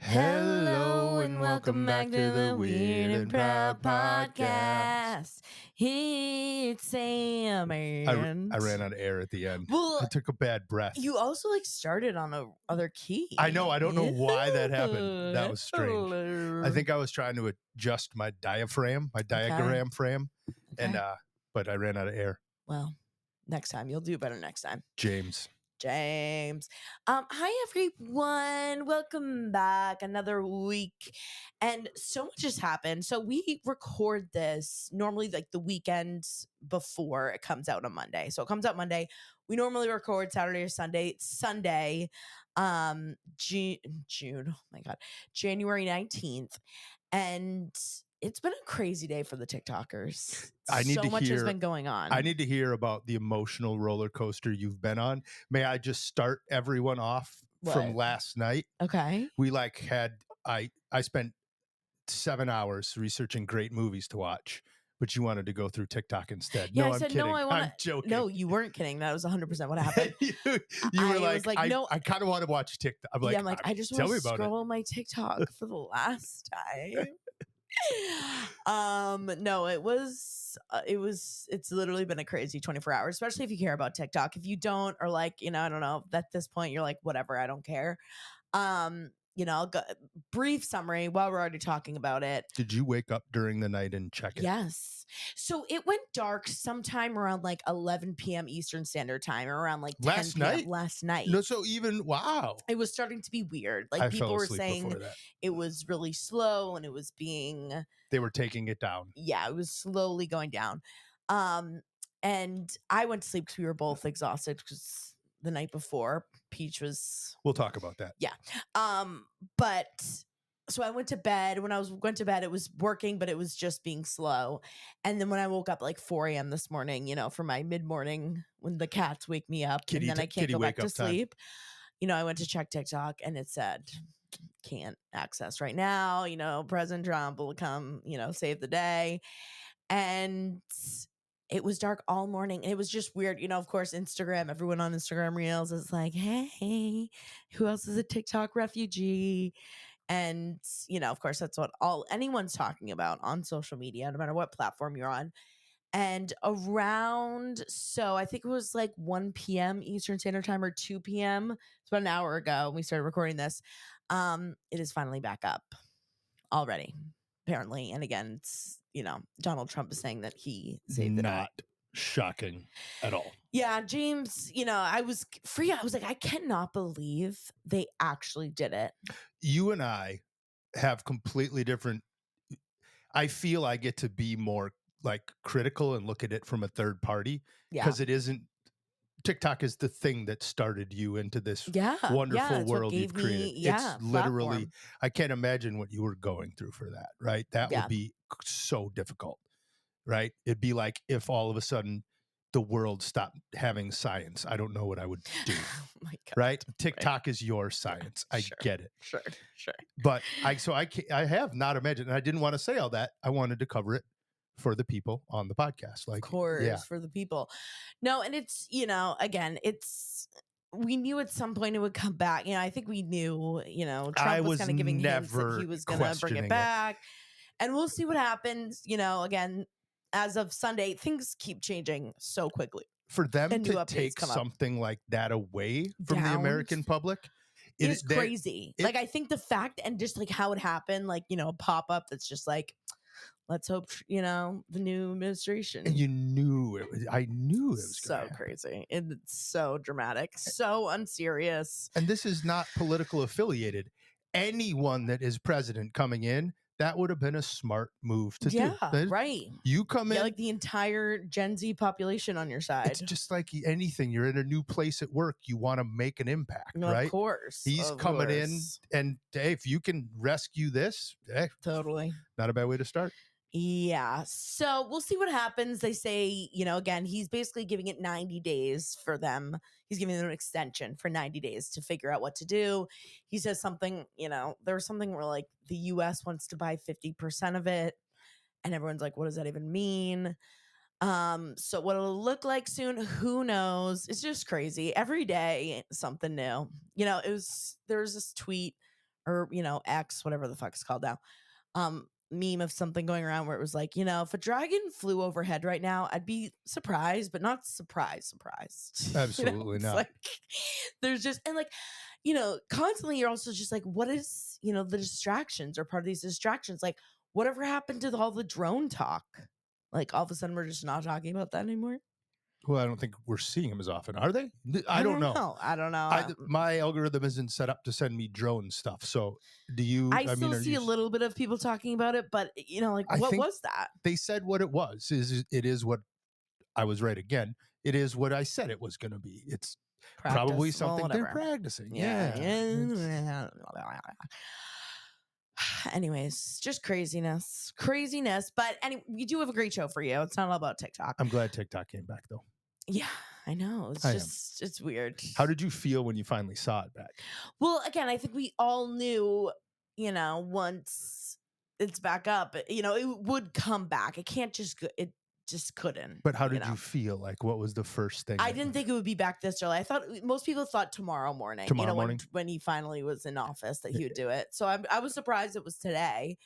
Hello and welcome back to the Weird and Proud Podcast. It's Sam I and ran out of air at the end. well, I took a bad breath. you also started on a other key. I know. I don't know why that happened. That was strange. Hello. I think I was trying to adjust my diaphragm, my diagram frame, and Okay. but I ran out of air. Well, next time you'll do better next time. James. Hi everyone. Welcome back. Another week. And so much has happened. So we record this normally like the weekend before it comes out on Monday. So it comes out Monday. We normally record Saturday or Sunday. Sunday, June. Oh my God. January 19th. And it's been a crazy day for the TikTokers. So much has been going on. I need to hear about the emotional roller coaster you've been on. May I just start everyone off from last night? Okay. We I spent 7 hours researching great movies to watch, but you wanted to go through TikTok instead. Yeah, No, I I'm said, kidding. no, I'm joking. No, you weren't kidding. That was 100% what happened. you were like, no, I kind of want to watch TikTok. I'm like, I just want to scroll my TikTok for the last time. No, it's literally been a crazy 24 hours, especially if you care about TikTok. If you don't, or like, I don't know, at this point you're like, whatever, I don't care. I'll go brief summary while we're already talking about it. Did you wake up during the night and check it? Yes. So it went dark sometime around like 11 p.m. Eastern Standard Time, or around like 10 p.m. last night. No, so even, wow. It was starting to be weird. Like people were saying it was really slow and they were taking it down. Yeah, it was slowly going down. And I went to sleep because we were both exhausted because the night before Peach was. We'll talk about that. Yeah. But so I went to bed. When I went to bed, it was working, but it was just being slow. And then when I woke up like 4 a.m. this morning, for my mid-morning when the cats wake me up and then I can't go back to sleep, I went to check TikTok and it said, can't access right now. President Trump will come, save the day. And it was dark all morning. And it was just weird. Of course, Instagram, everyone on Instagram Reels is like, hey, who else is a TikTok refugee? And, of course, that's what anyone's talking about on social media, no matter what platform you're on. And so I think it was like 1 p.m. Eastern Standard Time or 2 p.m. It's about an hour ago. We started recording this. It is finally back up already, apparently. And again, it's, Donald Trump is saying that he saved it. Not shocking at all. Yeah, James, I was free. I was like, I cannot believe they actually did it. You and I have completely different. I feel I get to be more like critical and look at it from a third party because it isn't. TikTok is the thing that started you into this wonderful world you've created. It's literally, platform. I can't imagine what you were going through for that, right? That would be so difficult, right? It'd be like if all of a sudden the world stopped having science. I don't know what I would do. Oh my God, right? TikTok is your science. I get it. Sure. But I have not imagined, and I didn't want to say all that. I wanted to cover it for the people on the podcast. Like, of course, for the people. No, and it's, again, we knew at some point it would come back. I think we knew, Trump was kind of giving hints that he was going to bring it back. And we'll see what happens. Again, as of Sunday, things keep changing so quickly. For them to take something like that away from the American public, it's crazy. I think the fact and just like how it happened, like, a pop-up that's just like, let's hope, the new administration. And I knew it was so crazy. It's so dramatic, so unserious. And this is not political affiliated. Anyone that is president coming in, that would have been a smart move to do. Yeah, right. You come in. Like the entire Gen Z population on your side. It's just like anything. You're in a new place at work. You want to make an impact, right? Of course. He's coming in. And hey, if you can rescue this, hey, totally. Not a bad way to start. Yeah. So we'll see what happens. They say, again, he's basically giving it 90 days for them. He's giving them an extension for 90 days to figure out what to do. He says something, there was something where like the US wants to buy 50% of it. And everyone's like, what does that even mean? So what it'll look like soon, who knows? It's just crazy. Every day, something new. There was this tweet or, X, whatever the fuck it's called now, meme of something going around where it was like, if a dragon flew overhead right now, I'd be surprised, but not surprised. Absolutely It's not. like there's just, and like, constantly you're also just like, what is, the distractions or part of these distractions? Like, whatever happened to all the drone talk? Like, all of a sudden we're just not talking about that anymore. Well, I don't think we're seeing them as often, are they? I I don't don't know. know. I don't know. My algorithm isn't set up to send me drone stuff. So, do you? I I mean, still are see you? a little bit of people talking about it, but like, I what think was that? they said what it was. It is what I was right again. It is what I said it was going to be. It's probably Practice. Well, something they're whatever. practicing. Yeah. It's- Anyways, just craziness. But anyway, we do have a great show for you. It's not all about TikTok. I'm glad TikTok came back though. Yeah, I know. It's weird. How did you feel when you finally saw it back? Well, again, I think we all knew, once it's back up, it would come back. It can't just it just couldn't. But how did you feel? Like, what was the first thing? I didn't think it would be back this early. I thought most people thought tomorrow morning. Tomorrow morning? When he finally was in office, that he would do it. So I was surprised it was today.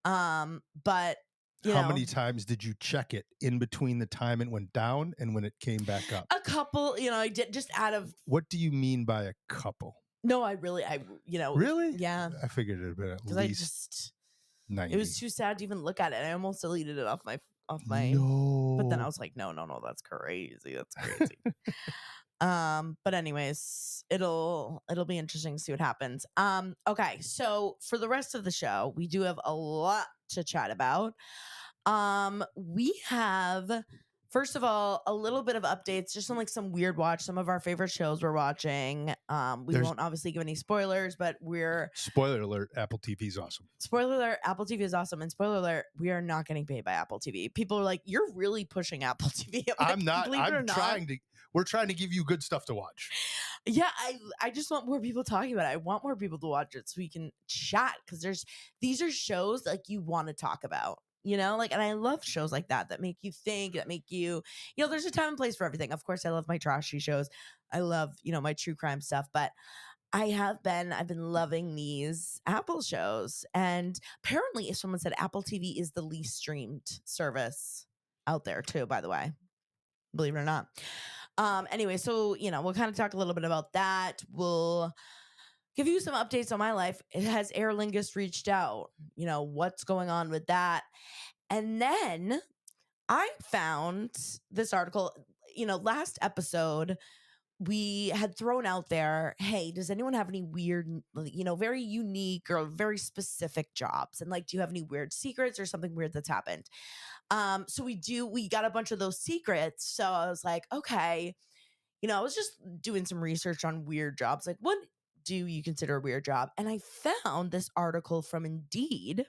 But How many times did you check it in between the time it went down and when it came back up? a couple, I did just out of. What do you mean by a couple? No, I Really? yeah. I figured it had been at Because least 90. it was too sad to even look at it. I almost deleted it off my. No. But then I was like, no, that's crazy. That's crazy. But anyways, it'll be interesting to see what happens. Okay, so for the rest of the show, we do have a lot to chat about. We have, first of all, a little bit of updates, just on like some weird watch, some of our favorite shows we're watching. We won't obviously give any spoilers, but spoiler alert, Apple TV is awesome. Spoiler alert, Apple TV is awesome. And spoiler alert, we are not getting paid by Apple TV. People are like, you're really pushing Apple TV. I'm not. We're trying to give you good stuff to watch. Yeah, I just want more people talking about it. I want more people to watch it so we can chat, because these are shows like you want to talk about. And I love shows like that make you think, that make you, there's a time and place for everything. Of course, I love my trashy shows. I love, my true crime stuff, but I've been loving these Apple shows. And apparently, if someone said Apple TV is the least streamed service out there too, by the way, believe it or not. Anyway, so, we'll kind of talk a little bit about that. We'll give you some updates on my life. Has Aer Lingus reached out? What's going on with that? And then I found this article, last episode, we had thrown out there, hey, does anyone have any weird, very unique or very specific jobs? And like, do you have any weird secrets or something weird that's happened? So we got a bunch of those secrets. So I was like, okay, I was just doing some research on weird jobs. Like, what do you consider a weird job? And I found this article from Indeed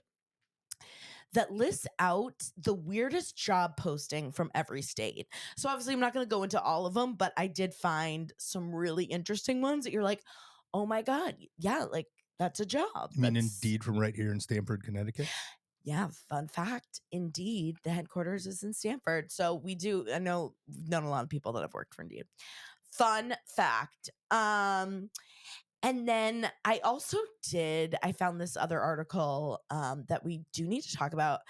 that lists out the weirdest job posting from every state. So obviously I'm not going to go into all of them, but I did find some really interesting ones that you're like, oh my God, yeah, like that's a job. You mean Indeed from right here in Stamford, Connecticut? Yeah, fun fact. Indeed, the headquarters is in Stamford. So I know we've known a lot of people that have worked for Indeed. Fun fact. And then I found this other article that we do need to talk about,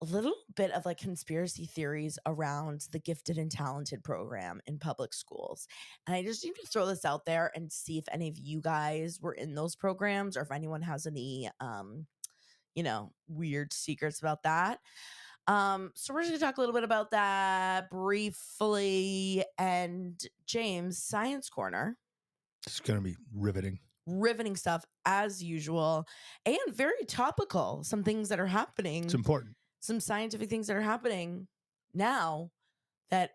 a little bit of like conspiracy theories around the gifted and talented program in public schools. And I just need to throw this out there and see if any of you guys were in those programs, or if anyone has any, weird secrets about that. So we're just gonna talk a little bit about that briefly. And James, Science Corner. It's going to be Riveting stuff as usual, and very topical. Some things that are happening. It's important. Some scientific things that are happening now that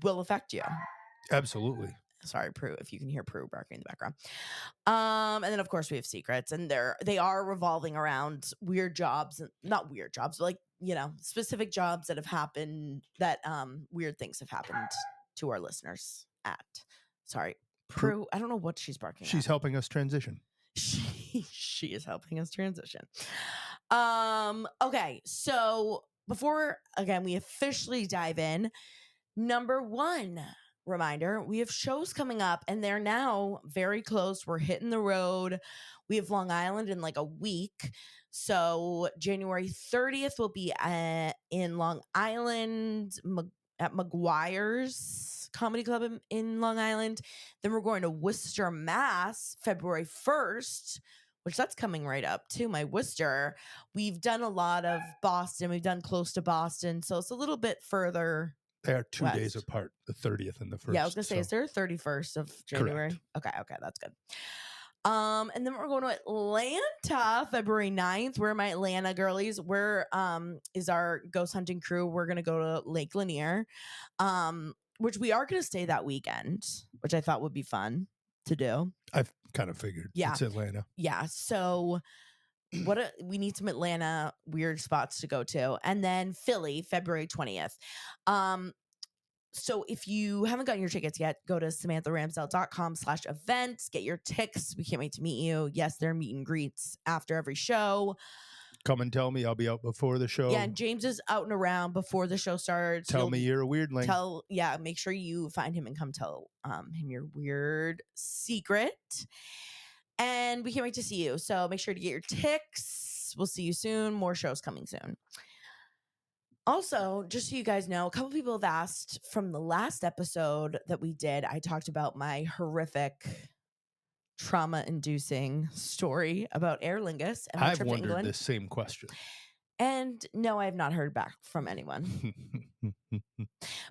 will affect you. Absolutely. Sorry, Prue, if you can hear Prue barking in the background. And then of course we have secrets, and they are revolving around weird jobs, not weird jobs, but like, specific jobs that have happened, that weird things have happened to our listeners at. Sorry, Prue, I don't know what she's barking She's at. helping us transition. She is helping us transition. Okay, so before, again, we officially dive in, number one, reminder, we have shows coming up and they're now very close. We're hitting the road. We have Long Island in like a week. So January 30th will be in Long Island at McGuire's Comedy Club in Long Island. Then we're going to Worcester, Mass, February 1st, which that's coming right up to my Worcester. We've done a lot of Boston. We've done close to Boston. So it's a little bit further. They are 2 days west. apart, the 30th and the 1st. Yeah, I was gonna say, is there a 31st of January? Correct. Okay, that's good. And then we're going to Atlanta, February 9th. Where are my Atlanta girlies? Where is our ghost hunting crew? We're gonna go to Lake Lanier, which we are gonna stay that weekend, which I thought would be fun to do. I've kind of figured. Yeah. It's Atlanta. Yeah. So we need some Atlanta weird spots to go to. And then Philly, February 20th. So if you haven't gotten your tickets yet, go to samantharamsdale.com/events. Get your ticks. We can't wait to meet you. Yes, there are meet and greets after every show. Come and tell me. I'll be out before the show. Yeah, and James is out and around before the show starts. Tell me you're a weirdling. Make sure you find him and come tell him your weird secret. And we can't wait to see you. So make sure to get your ticks. We'll see you soon. More shows coming soon. Also, just so you guys know, a couple people have asked from the last episode that we did. I talked about my horrific trauma-inducing story about Aer Lingus and my I've trip to wondered England. this same question. And no, I have not heard back from anyone.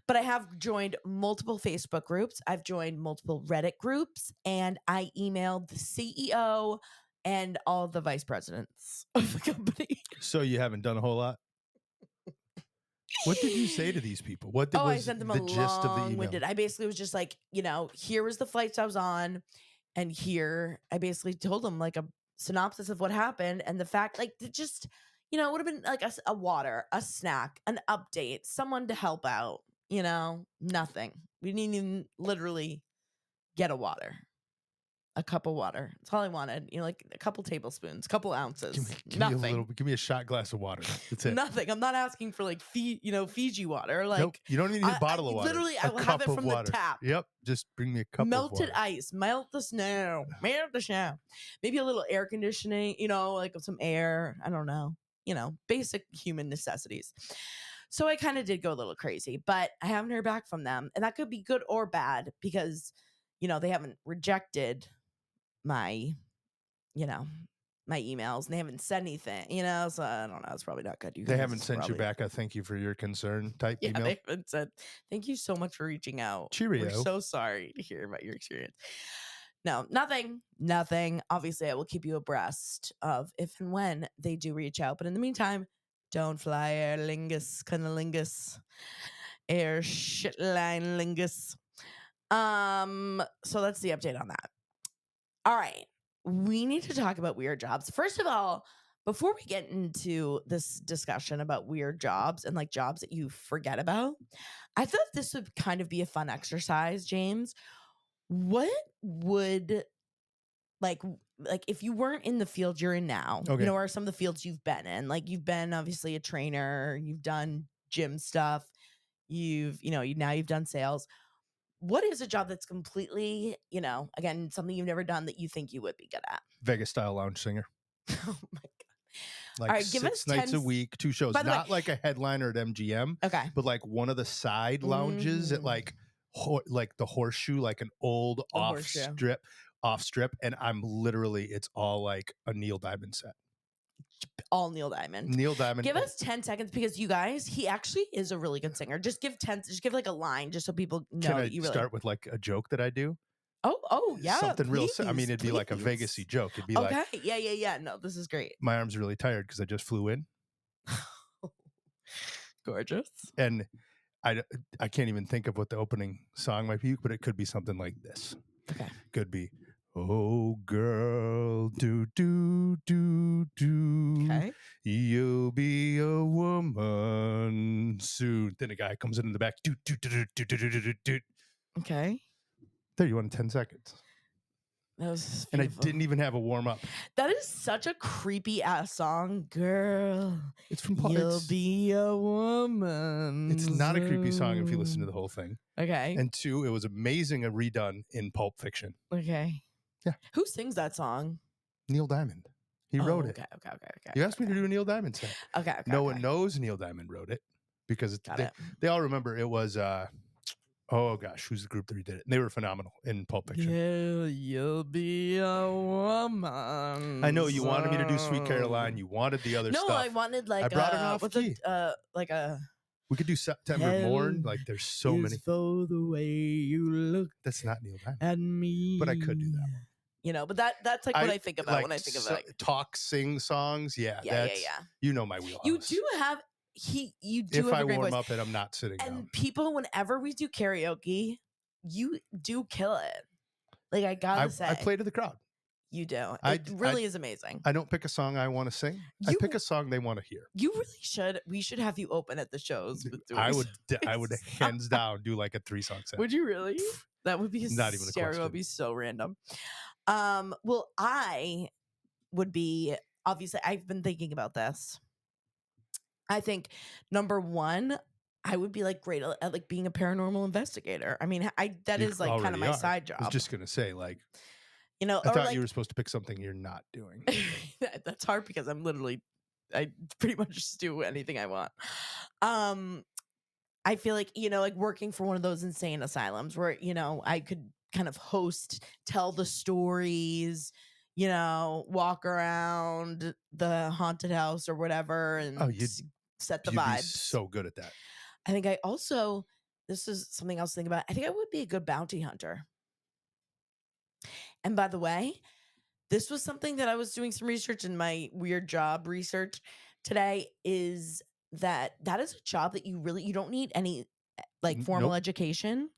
But I have joined multiple Facebook groups. I've joined multiple Reddit groups, and I emailed the CEO and all the vice presidents of the company. So you haven't done a whole lot? What did you say to these people? What I was sent them the gist of the email? I basically was just like, here was the flights I was on, and here I basically told them like a synopsis of what happened and the fact, like, just, it would have been like a water, a snack, an update, someone to help out. Nothing. We didn't even literally get a water. A cup of water. That's all I wanted. Like a couple tablespoons, couple ounces. Nothing. Give me a shot glass of water. That's it. Nothing. I'm not asking for like Fiji water. Like, nope. You don't even need a bottle of water. Literally, I will have it from the tap. Yep. Just bring me a cup Melted of water. ice. Melt the snow. Melt the snow. Maybe a little air conditioning. Like some air. I don't know. Basic human necessities. So I kind of did go a little crazy, but I haven't heard back from them, and that could be good or bad because they haven't rejected my my emails, and they haven't said anything, so I don't know. It's probably not good. They haven't sent you back a thank you for your concern type email? They haven't said thank you so much for reaching out. Cheerio. We're so sorry to hear about your experience. No, nothing. Obviously, I will keep you abreast of if and when they do reach out. But in the meantime, don't fly Aer Lingus, cunnilingus, air shitline lingus. So that's the update on that. All right. We need to talk about weird jobs. First of all, before we get into this discussion about weird jobs and like jobs that you forget about, I thought this would kind of be a fun exercise, James. What would like if you weren't in the field you're in now, okay, or some of the fields you've been in, like you've been obviously a trainer, you've done gym stuff, you've done sales. What is a job that's completely, again, something you've never done that you think you would be good at? Vegas style lounge singer. Oh my God. Like all right, give 6 us nights a week, 2 shows. Not like a headliner at MGM. Okay. But like one of the side lounges at like the Horseshoe, like an old off strip. And I'm literally, it's all like a Neil Diamond set. All Neil Diamond. Neil Diamond. Give us 10 seconds because you guys, he actually is a really good singer. Just give like a line just so people know. Can I that you really start with like a joke that I do? Oh yeah. Something real. I mean, it'd be like a Vegas-y joke. It'd be like, okay, yeah. No, this is great. My arm's really tired because I just flew in. Gorgeous. And I can't even think of what the opening song might be, but it could be something like this. Okay. Could be, oh girl, do do do do. Okay. You'll be a woman soon. Then a guy comes in the back. Do do do do do do do do. Okay. There, you want 10 seconds. That was And I beautiful. didn't even have a warm up. That is such a creepy ass song, girl. It's from You'll be a woman. It's not a creepy song if you listen to the whole thing. Okay. And 2, it was amazing redone in Pulp Fiction. Okay. Yeah. Who sings that song? Neil Diamond. He wrote it. Okay. You asked me to do a Neil Diamond set. Okay. No one knows Neil Diamond wrote it because Got it. they all remember it was oh gosh, who's the group that redid it? And they were phenomenal in Pulp Fiction. Yeah, you'll be a woman. I know you wanted me to do Sweet Caroline. You wanted the other stuff. No, I wanted like I brought it off what's key. like a We could do September Morn. Like there's so many. For the way you look That's not Neil Diamond. at me. But I could do that one. You know, but that's like what I think about when I think of like talk, sing songs. Yeah. You know my wheelhouse. You do have you do if have I a great warm voice. up it, I'm not sitting and down. People, whenever we do karaoke, you do kill it. Like I gotta say, I play to the crowd. You do. It really is amazing. I don't pick a song I want to sing. I pick a song they want to hear. You really should. We should have you open at the shows. With I would hands down do like a 3-song set. Would you really? That would be not even a question. It would be so random. Well, I would be, obviously, I've been thinking about this. I think number one, I would be like great at like being a paranormal investigator. I mean, that is like kind of my side job. I was just gonna say, like, you know, I thought you were supposed to pick something you're not doing. That's hard because I pretty much just do anything I want. I feel like, you know, like working for one of those insane asylums where, you know, I could kind of tell the stories, you know, walk around the haunted house or whatever and set the vibes. Be so good at that. I think this is something else to think about. I think I would be a good bounty hunter. And by the way, this was something that I was doing some research in my weird job research today, is that is a job that you don't need any like formal education.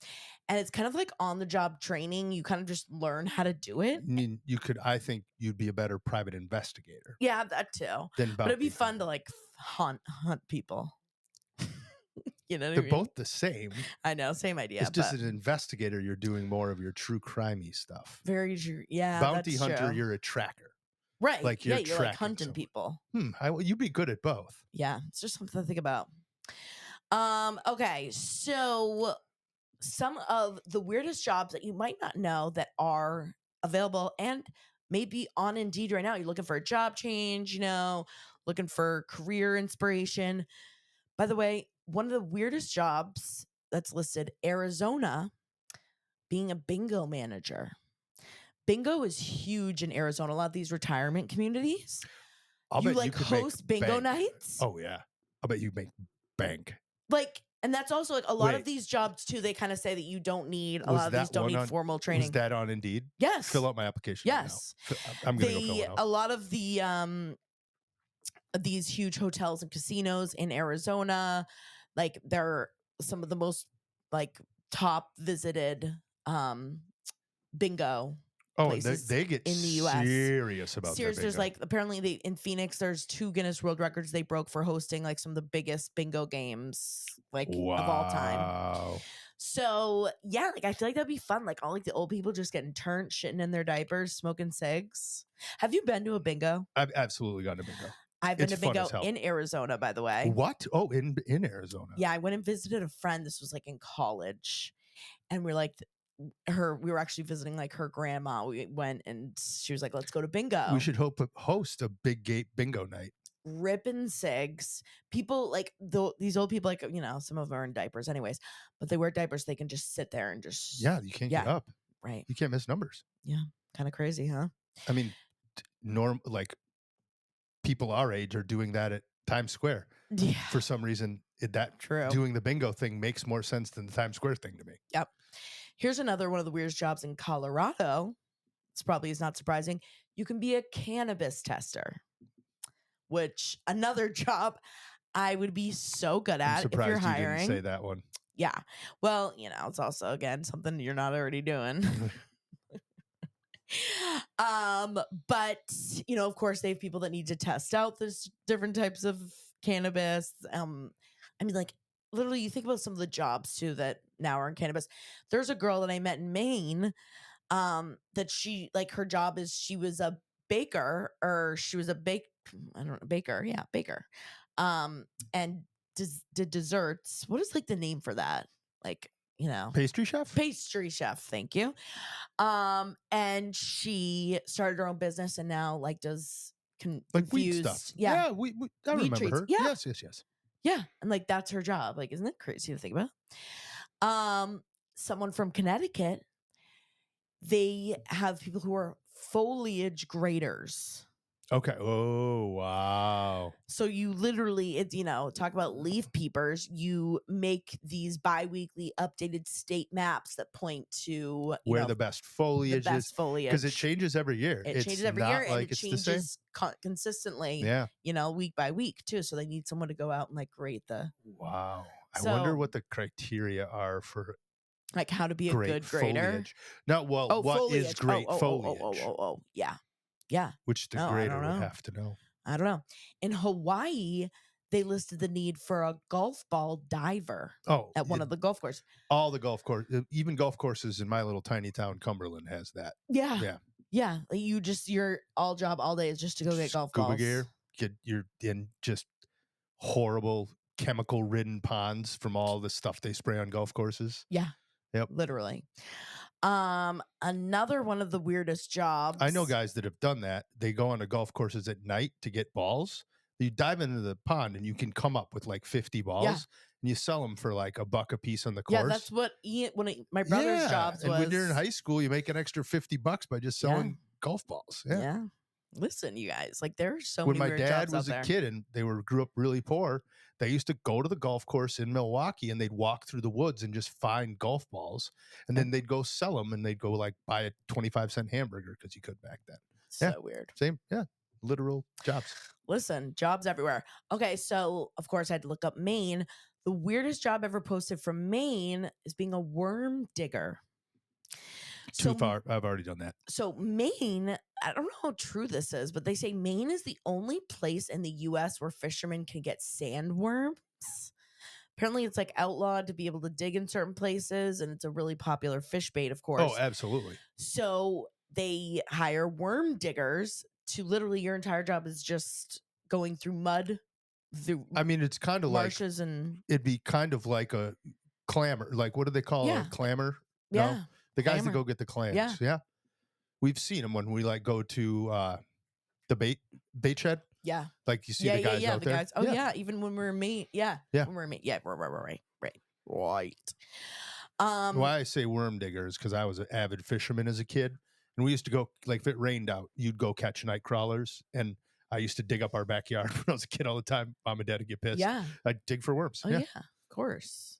And it's kind of like on the job training. You kind of just learn how to do it. I think you'd be a better private investigator. Yeah, that too. But it'd be fun to like hunt people. You know what I mean? They're both the same. I know, same idea. It's just an investigator, you're doing more of your true crimey stuff. Very true. Yeah. Bounty hunter, true. You're a tracker. Right. Like you're like hunting people. You'd be good at both. Yeah. It's just something to think about. Okay. So some of the weirdest jobs that you might not know that are available and maybe on Indeed right now. You're looking for a job change, you know, looking for career inspiration. By the way, one of the weirdest jobs that's listed, Arizona, being a bingo manager. Bingo is huge in Arizona. A lot of these retirement communities. You host bingo nights? Oh, yeah. I'll bet you make bank. Like, and that's also like a lot of these jobs too. They kind of say that you don't need a lot of these don't need formal training. Was that on Indeed? Yes. Fill out my application. Yes. Right now. I'm gonna go fill it out. A lot of the these huge hotels and casinos in Arizona, like they're some of the most like top visited bingo. Oh, and they get in the US. Serious about their bingo. There's like apparently in Phoenix, there's 2 Guinness World Records they broke for hosting like some of the biggest bingo games like of all time. So yeah, like I feel like that'd be fun. Like all like the old people just getting turned, shitting in their diapers, smoking cigs. Have you been to a bingo? I've absolutely gone to bingo. I've been to bingo in Arizona, by the way. What? Oh, in Arizona. Yeah, I went and visited a friend. This was like in college, and we're like. We were actually visiting like her grandma. We went and she was like, let's go to bingo. We should host a big gate bingo night. Ripping cigs. People like these old people, like, you know, some of them are in diapers anyways, but they wear diapers. They can just sit there and just. Yeah, you can't get up. Right. You can't miss numbers. Yeah. Kind of crazy, huh? I mean, like people our age are doing that at Times Square. Yeah. For some reason, True. Doing the bingo thing makes more sense than the Times Square thing to me. Yep. Here's another one of the weirdest jobs in Colorado. This probably is not surprising. You can be a cannabis tester, which another job I would be so good at if you're hiring. You didn't say that one. Yeah. Well, you know, it's also, again, something you're not already doing. But, you know, of course, they have people that need to test out this different types of cannabis. I mean, like, literally, you think about some of the jobs too that now are in cannabis. There's a girl that I met in Maine that she like her job is she was a baker or she was a I don't know, baker, yeah, baker. And did desserts. What is like the name for that? Like, Pastry chef? pastry chef, thank you. And she started her own business and now like does Like wheat stuff. infused, yeah, Yeah, I wheat remember treats. her. Yeah, Yes, yes, yes. yeah. And like that's her job. Like, isn't it crazy to think about? Um, Someone from Connecticut, they have people who are foliage graders. Okay. Oh, wow. So you literally, it's, talk about leaf peepers. You make these biweekly updated state maps that point to, Where the best the foliage is, best because it foliage. changes every year. It It's changes every year not and like it it's the same. changes consistently, Yeah. week by week too. So they need someone to go out and like grade Wow. I wonder so what the criteria are for like how to be a great good grader. foliage. No, well, Oh, what is foliage. great foliage? Oh. Yeah. Yeah. Which the No, I grader don't would know. have to know. I don't know. In Hawaii, they listed the need for a golf ball diver Oh, at one of the golf courses. all the golf course, even golf courses in my little tiny town, Cumberland, has that. Yeah. Yeah. Yeah. Like your all job all day is just to go get golf Scuba balls. gear, you're in just horrible chemical ridden ponds from all the stuff they spray on golf courses. Yeah. Yep. Literally. Another one of the weirdest jobs. I know guys that have done that. They go on to golf courses at night to get balls. You dive into the pond and you can come up with like 50 balls and you sell them for like $1 a piece on the course. Yeah, that's what my brother's jobs and was. when you're in high school, you make an extra $50 by just selling golf balls. Yeah. Listen, you guys, like there are so when many my weird dad jobs was out a there. kid and they grew up really poor, they used to go to the golf course in Milwaukee and they'd walk through the woods and just find golf balls, and then they'd go sell them and they'd go like buy a 25-cent hamburger because you could back then. So weird. Same, literal jobs. Listen, jobs everywhere. Okay, so of course I had to look up Maine. The weirdest job ever posted from Maine is being a worm digger. Too far. I've already done that. So Maine, I don't know how true this is, but they say Maine is the only place in the US where fishermen can get sandworms. Apparently it's like outlawed to be able to dig in certain places, and it's a really popular fish bait, of course. Oh, absolutely. So they hire worm diggers to literally your entire job is just going through mud. I mean, it's kind of marshes like and it'd be kind of like a clamor. Like what do they call a clamor? Yeah. No? The guys Clamor. that go get the clams. Yeah. We've seen them when we like go to the bait shed. Yeah. Like you see the guys out the there. Guys. Oh yeah. Even when we're Maine. Yeah. Yeah. When we're Maine. Yeah. Right. Why I say worm diggers because I was an avid fisherman as a kid, and we used to go like if it rained out, you'd go catch night crawlers, and I used to dig up our backyard when I was a kid all the time. Mom and dad would get pissed. Yeah. I'd dig for worms. Oh yeah. Of course.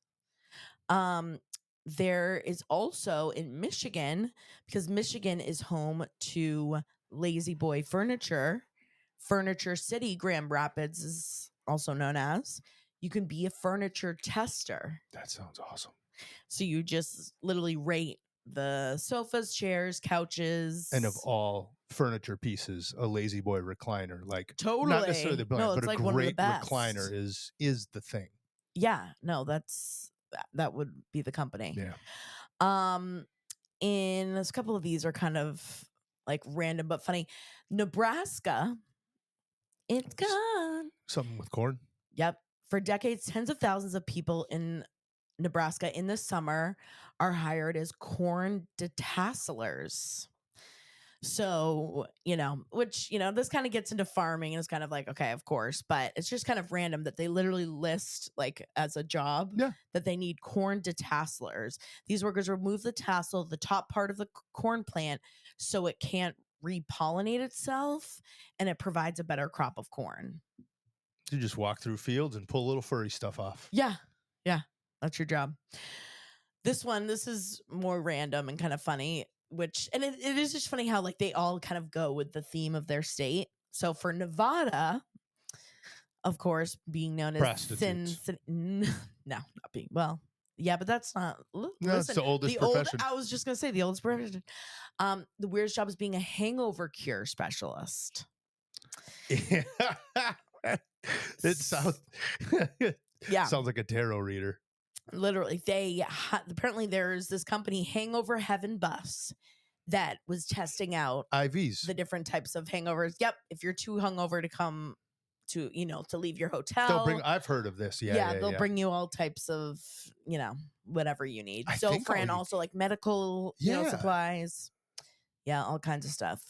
There is also in Michigan, because Michigan is home to Lazy Boy Furniture City, Grand Rapids is also known as. You can be a furniture tester. That sounds awesome. So you just literally rate the sofas, chairs, couches. And of all furniture pieces, a Lazy Boy recliner, like totally. not necessarily the brand, No, but it's a like one of the great best. recliner is the thing. Yeah, no, that would be the company. Yeah. In a couple of these are kind of like random but funny. Nebraska, it's gone. Something with corn. Yep. For decades, tens of thousands of people in Nebraska in the summer are hired as corn detasselers. So, which, this kind of gets into farming and it's kind of like, okay, of course, but it's just kind of random that they literally list like as a job that they need corn detasselers. These workers remove the tassel, the top part of the corn plant, so it can't repollinate itself and it provides a better crop of corn. You just walk through fields and pull little furry stuff off. Yeah. Yeah. That's your job. This is more random and kind of funny, and it is just funny how like they all kind of go with the theme of their state. So for Nevada, of course, being known as prostitutes. No, not being, well, yeah, but that's not. No, it's the oldest profession. I was just going to say the oldest profession. The weirdest job is being a hangover cure specialist. Yeah. It sounds sounds like a tarot reader. Literally, apparently there's this company, Hangover Heaven Bus. that was testing out IVs. the different types of hangovers. Yep, if you're too hungover to come to, to leave your They'll bring. hotel, I've heard of this. Yeah, yeah, yeah, they'll yeah. bring you all types of, whatever you need. I think all Zofran, you. also like medical, Yeah, supplies. Yeah, all kinds of stuff.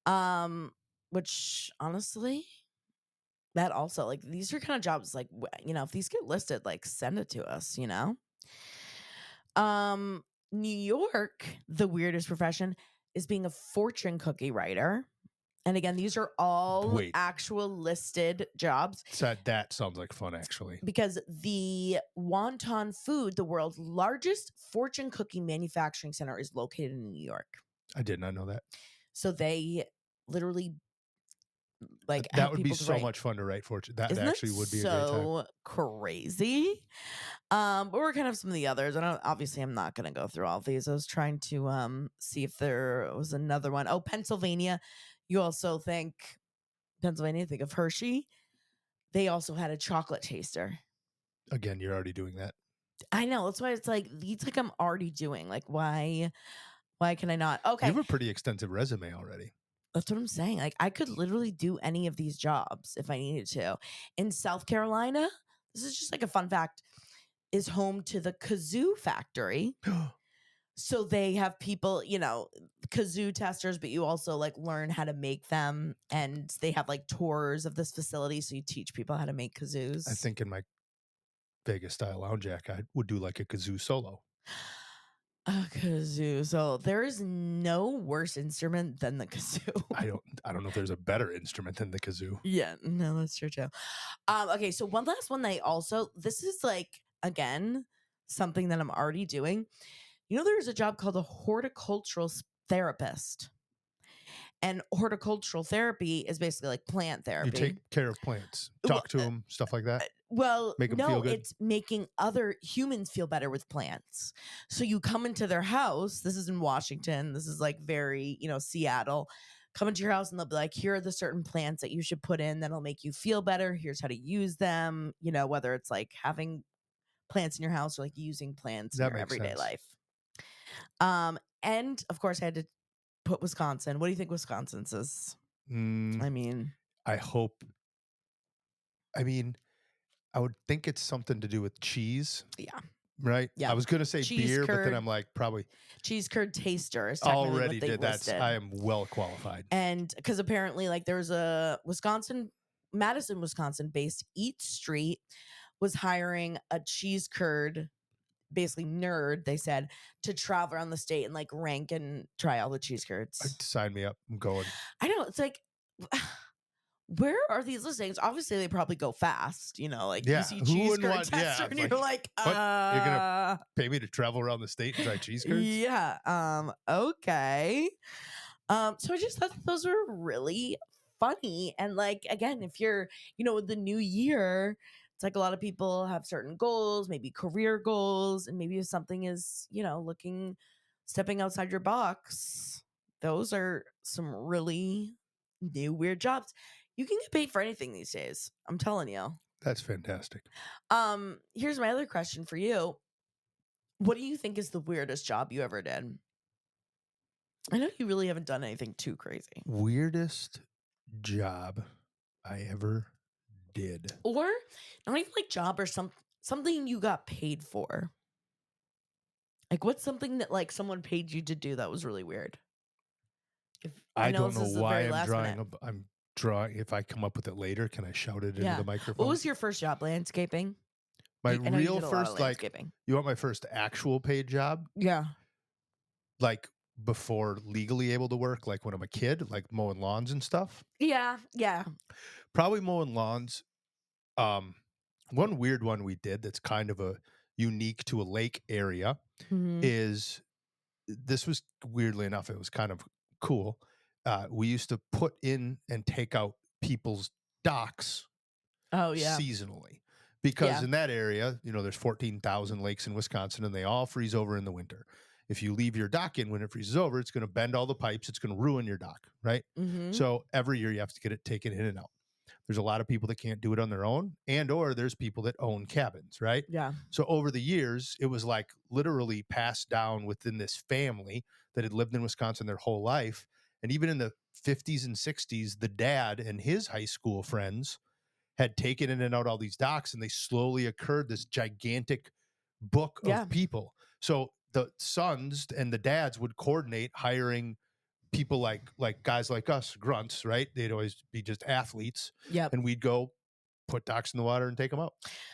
Um, which honestly, that also like these are kind of jobs like if these get listed, like send it to us. New York, the weirdest profession is being a fortune cookie writer. And again, these are all wait. actual listed jobs So that sounds like fun, actually. because the Wonton Food, the world's largest fortune cookie manufacturing center, is located in New York. I did not know that. So they literally like That have would be people to so write. much fun to write fortune. That Isn't that actually would be a great time. so crazy? But we're kind of some of the others. Obviously I'm not gonna go through all of these. I was trying to see if there was another one. Oh, Pennsylvania. You also think Pennsylvania, think of Hershey. They also had a chocolate taster. Again, you're already doing that. I know. That's why it's like these like I'm already doing. Like, why can I not? You Okay. have a pretty extensive resume already. That's what I'm saying. Like I could literally do any of these jobs if I needed to. In South Carolina, this is just like a fun fact, is home to the kazoo factory. So they have people, kazoo testers, but you also like learn how to make them, and they have like tours of this facility, so you teach people how to make kazoos. I think in my Vegas style lounge act, I would do like a kazoo solo. A kazoo. So there is no worse instrument than the kazoo. I don't know if there's a better instrument than the kazoo. Yeah, no, that's true too. Okay, so one last one this is like again something that I'm already doing. There's a job called a horticultural therapist. And horticultural therapy is basically like plant You therapy. take care of plants, Well, talk to them, stuff like that. Well, Make 'em no, feel good? it's making other humans feel better with plants. So you come into their house. This is in Washington. This is like very, Seattle. Come into your house and they'll be like, here are the certain plants that you should put in that'll make you feel better. Here's how to use them. Whether it's like having plants in your house or like using plants in That your makes everyday sense. life. And of course I had to put Wisconsin. What do you think Wisconsin's is? I mean, I hope. I mean, I would think it's something to do with cheese, yeah. right? Yeah. I was going to say Cheese beer, but then curd. I'm like, probably Cheese curd taster is technically already what they did. That's listed. I am well qualified. And because apparently, like, there's a Madison, Wisconsin based Eat Street was hiring a cheese curd, basically nerd, they said, to travel around the state and like rank and try all the cheese curds. Sign me up. I'm going. I know. It's like, where are these listings? Obviously, they probably go fast. Like Yeah, you see who cheese wouldn't curd want- yeah, tester, and it's you're like, like, what? You're gonna pay me to travel around the state and try cheese curds? yeah. Okay. So I just thought that those were really funny. And like again, if you're, with the new year, it's like a lot of people have certain goals, maybe career goals, and maybe if something is, stepping outside your box, those are some really new weird jobs. You can get paid for anything these days. I'm telling you. That's fantastic. Here's my other question for you. What do you think is the weirdest job you ever did? I know you really haven't done anything too crazy. Weirdest job I ever did. Or not even like job or something you got paid for. Like what's something that like someone paid you to do that was really weird? I know don't this know is the why very I'm last drawing minute. I'm drawing. If I come up with it later, can I shout it into Yeah. the microphone? What was your first job? Landscaping? My I know you real did a lot first, of like, landscaping. you want my first actual paid job? Yeah. Like before legally able to work, like when I'm a kid, like mowing lawns and stuff. Yeah. Yeah. Probably mowing lawns. One weird one we did that's kind of a unique to a lake area Mhm. is this was weirdly enough, it was kind of cool. We used to put in and take out people's docks Oh yeah. seasonally because Yeah. in that area, there's 14,000 lakes in Wisconsin and they all freeze over in the winter. If you leave your dock in when it freezes over, it's going to bend all the pipes. It's going to ruin your dock, right? Mhm. So every year you have to get it taken in and out. There's a lot of people that can't do it on their own, and or there's people that own cabins, right? Yeah. So over the years, it was like literally passed down within this family that had lived in Wisconsin their whole life. And even in the 50s and 60s, the dad and his high school friends had taken in and out all these docks, and they slowly occurred this gigantic book Yeah. of people. So the sons and the dads would coordinate hiring people like guys like us, grunts, right? They'd always be just athletes, Yep. and we'd go put docks in the water and take them out.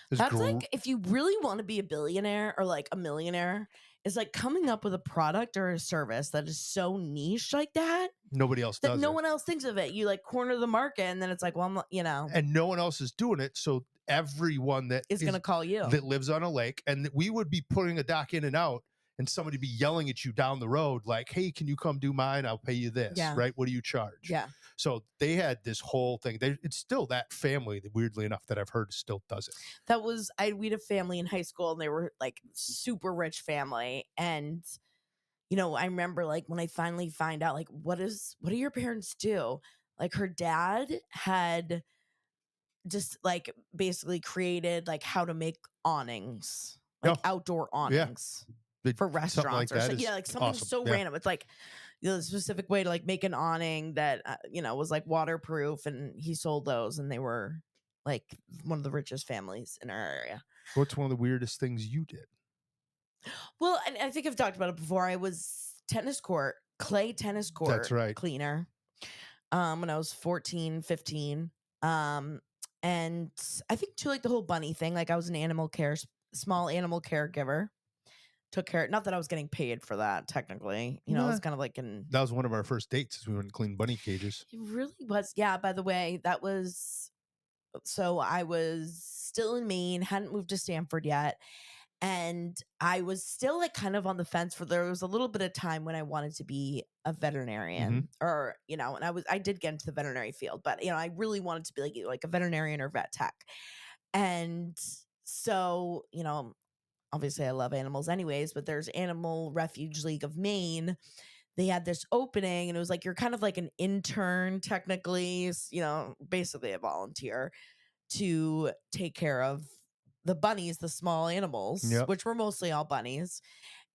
That's like, if you really want to be a billionaire or like a millionaire, is like coming up with a product or a service that is so niche like that Nobody else that does no it. one else thinks of it. You like corner the market, and then it's like, well, And no one else is doing it. So everyone that is going to call you. that lives on a lake, and we would be putting a dock in and out, and somebody be yelling at you down the road like, hey, can you come do mine? I'll pay you this. Yeah. Right? What do you charge? Yeah. So they had this whole thing. It's still that family that, weirdly enough, that I've heard still does it. That was, we had a family in high school, and they were like super rich family. And, you know, I remember like when I finally find out, like, what do your parents do? Like her dad had just like basically created like how to make awnings, like outdoor awnings for restaurants like or like something awesome. so random. It's like, you know, the specific way to like make an awning that you know, was like waterproof, and he sold those, and they were like one of the richest families in our area. What's one of the weirdest things you did? Well, and I think I've talked about it before. I was clay tennis court That's right. cleaner when I was 14, 15. And I think too, like the whole bunny thing, like I was an small animal caregiver. Took care, not that I was getting paid for that technically. You know, it was kind of like that was one of our first dates, as we went and cleaned bunny cages. It really was. Yeah, by the way, so I was still in Maine, hadn't moved to Stanford yet. And I was still like kind of on the fence there was a little bit of time when I wanted to be a veterinarian or, you know, and I did get into the veterinary field, but you know, I really wanted to be like a veterinarian or vet tech. And so, you know, obviously I love animals anyways, but there's Animal Refuge League of Maine. They had this opening, and it was like, you're kind of like an intern technically, you know, basically a volunteer to take care of the bunnies, the small animals, which were mostly all bunnies.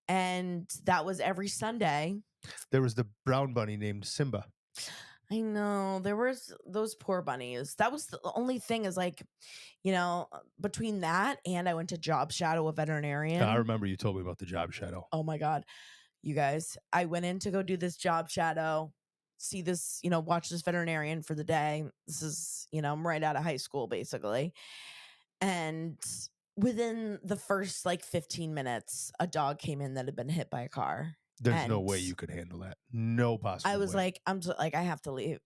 And that was every Sunday. There was the brown bunny named Simba. I know, there was those poor bunnies. That was the only thing, is like, you know, between that and I went to job shadow a veterinarian. I remember you told me about the job shadow. Oh my God. You guys, I went in to go do this job shadow, see this, you know, watch this veterinarian for the day. This is, you know, I'm right out of high school basically. And within the first like 15 minutes, a dog came in that had been hit by a car. There's no way you could handle that. No possible I was way. like, I have to leave.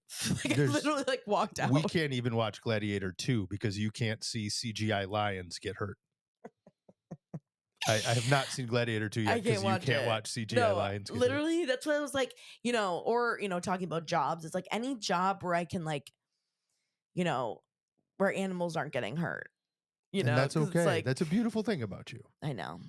Like, I literally like walked out. We can't even watch Gladiator 2 because you can't see CGI lions get hurt. I have not seen Gladiator 2 yet because you can't watch CGI lions get literally hurt. That's what I was like, you know, or, you know, talking about jobs, it's like any job where I can like, you know, where animals aren't getting hurt. You know, that's okay. Like, that's a beautiful thing about you. I know.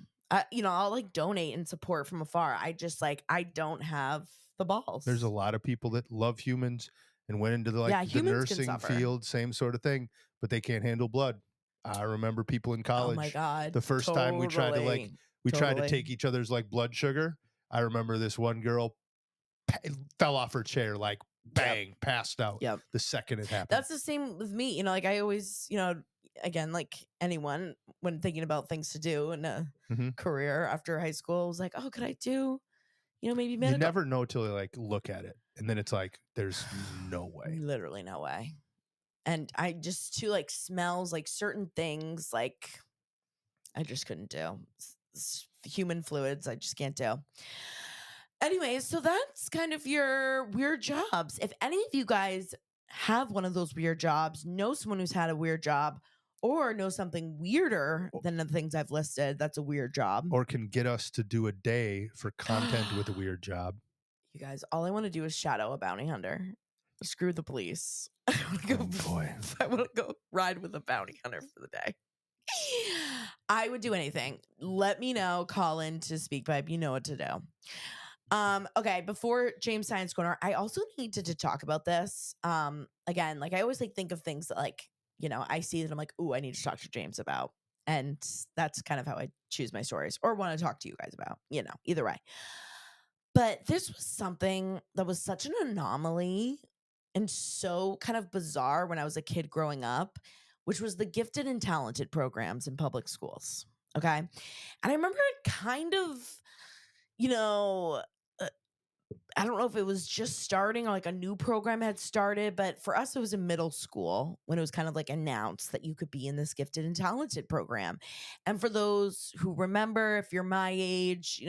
You know, I'll like donate and support from afar. I just like, I don't have the balls. There's a lot of people that love humans and went into the nursing field, same sort of thing, but they can't handle blood. I remember people in college. Oh my God. The first time we tried to tried to take each other's like blood sugar. I remember this one girl fell off her chair, like bang, passed out. The second it happened. That's the same with me. You know, like I always, you know, again, like anyone, when thinking about things to do in a career after high school, I was like, oh, could I do, you know, maybe medical? You never know till you like look at it, and then it's like, there's no way, literally no way. And I just too like smells, like certain things, like I just couldn't do. Human fluids, I just can't do. Anyway, so that's kind of your weird jobs. If any of you guys have one of those weird jobs, know someone who's had a weird job, or know something weirder than the things I've listed, that's a weird job, or can get us to do a day for content with a weird job. You guys, all I want to do is shadow a bounty hunter. Screw the police. I want to go ride with a bounty hunter for the day. I would do anything. Let me know. Call in to SpeakPipe. You know what to do. Okay, before James Science Corner, I also needed to talk about this. Again, like I always like think of things that like, I see that I'm like, ooh, I need to talk to James about. And that's kind of how I choose my stories or want to talk to you guys about, either way. But this was something that was such an anomaly and so kind of bizarre when I was a kid growing up, which was the gifted and talented programs in public schools. Okay. And I remember it kind of, you know, uh, I don't know if it was just starting or like a new program had started, but for us, it was in middle school when it was kind of like announced that you could be in this gifted and talented program. And for those who remember, if you're my age,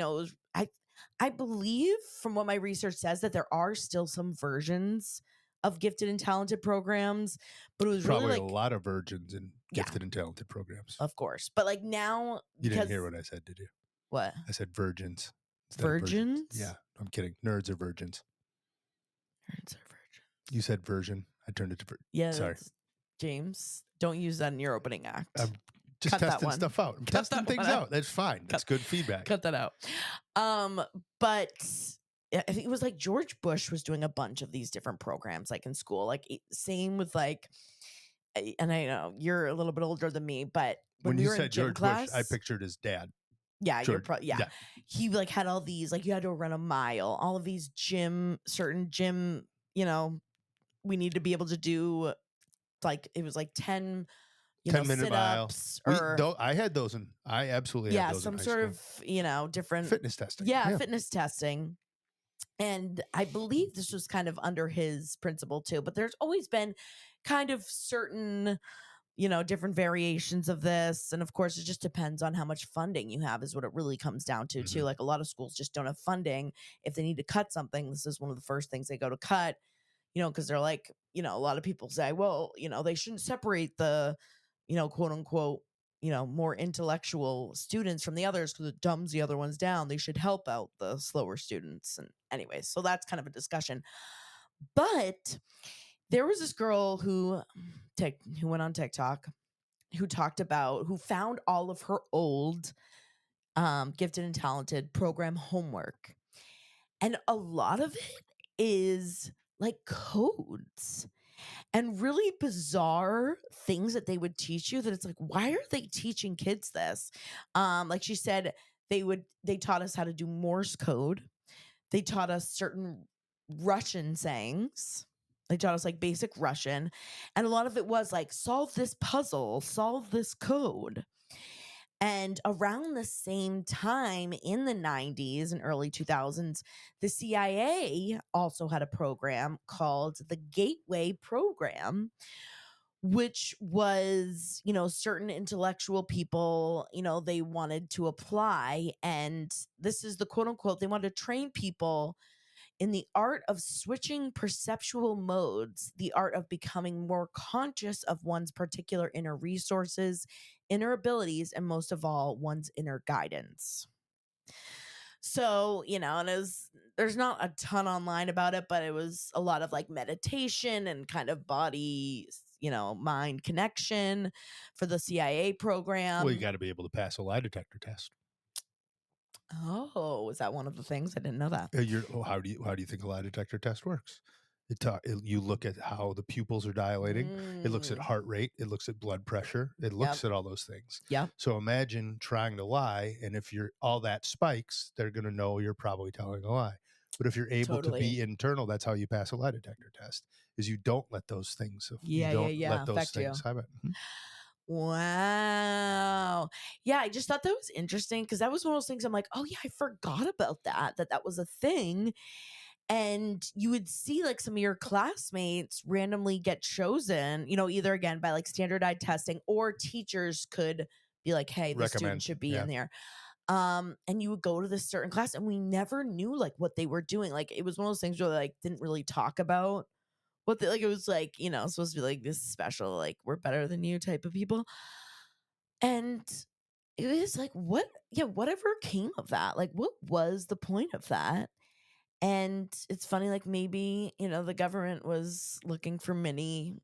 I believe from what my research says that there are still some versions of gifted and talented programs, but it was really Probably a like, lot of virgins in yeah, gifted and talented programs. of course. But like now, You didn't because hear what I said, did you? what? I said virgins instead of virgins. Yeah, Virgins? I'm kidding. Nerds are virgins. Nerds are virgins. You said version. I turned it to Yeah, sorry. that's James. Don't use that in your opening act. I'm just Cut that testing one. stuff out. I'm Cut testing that things one out. out. That's fine. That's good feedback. Cut that out. But I think it was like George Bush was doing a bunch of these different programs, like in school. Like same with like, and I know you're a little bit older than me, but when When we you were in said gym George Bush, class, I pictured his dad. yeah, George. yeah. He like had all these, like you had to run a mile, all of these certain gym, we need to be able to do like it was like 10 10-minute mile. sit-ups or I had those I absolutely had yeah, those in some high sort school. of, different Fitness testing. yeah, fitness testing. And I believe this was kind of under his principle too, but there's always been kind of certain, different variations of this. And of course, it just depends on how much funding you have, is what it really comes down to, too. Mhm. Like a lot of schools just don't have funding. If they need to cut something, this is one of the first things they go to cut, because they're like, a lot of people say, well, they shouldn't separate the, quote unquote, more intellectual students from the others because it dumbs the other ones down. They should help out the slower students. And anyways, so that's kind of a discussion. But there was this girl who went on TikTok who found all of her old gifted and talented program homework. And a lot of it is like codes and really bizarre things that they would teach you that it's like, why are they teaching kids this? Like she said, they taught us how to do Morse code. They taught us certain Russian sayings. They taught us like basic Russian. And a lot of it was like, solve this puzzle, solve this code. And around the same time in the 90s and early 2000s, the CIA also had a program called the Gateway Program, which was, certain intellectual people, they wanted to apply. And this is the quote unquote, they wanted to train people in the art of switching perceptual modes, the art of becoming more conscious of one's particular inner resources, inner abilities, and most of all, one's inner guidance. So, and there's not a ton online about it, but it was a lot of like meditation and kind of body, mind connection for the CIA Well, you program. got to be able to pass a lie detector test. Oh, is that one of the things? I didn't know that. How do you think a lie detector test works? You look at how the pupils are dilating. It looks at heart rate. It looks at blood pressure. It looks Yep. at all those things. Yep. So imagine trying to lie, and if you're all that spikes, they're going to know you're probably telling a lie. But if you're able to be internal, that's how you pass a lie detector test. Is you don't let those things. You don't let those affect you. things happen. Wow. Yeah, I just thought that was interesting because that was one of those things I'm like, oh yeah, I forgot about that was a thing. And you would see like some of your classmates randomly get chosen, either again by like standardized testing or teachers could be like, hey, this student should be in there. And you would go to this certain class and we never knew like what they were doing. Like it was one of those things where they, like didn't really talk about what they, like it was like, supposed to be like this special, like we're better than you type of people. And it was like, whatever came of that? Like, what was the point of that? And it's funny, like maybe, the government was looking for mini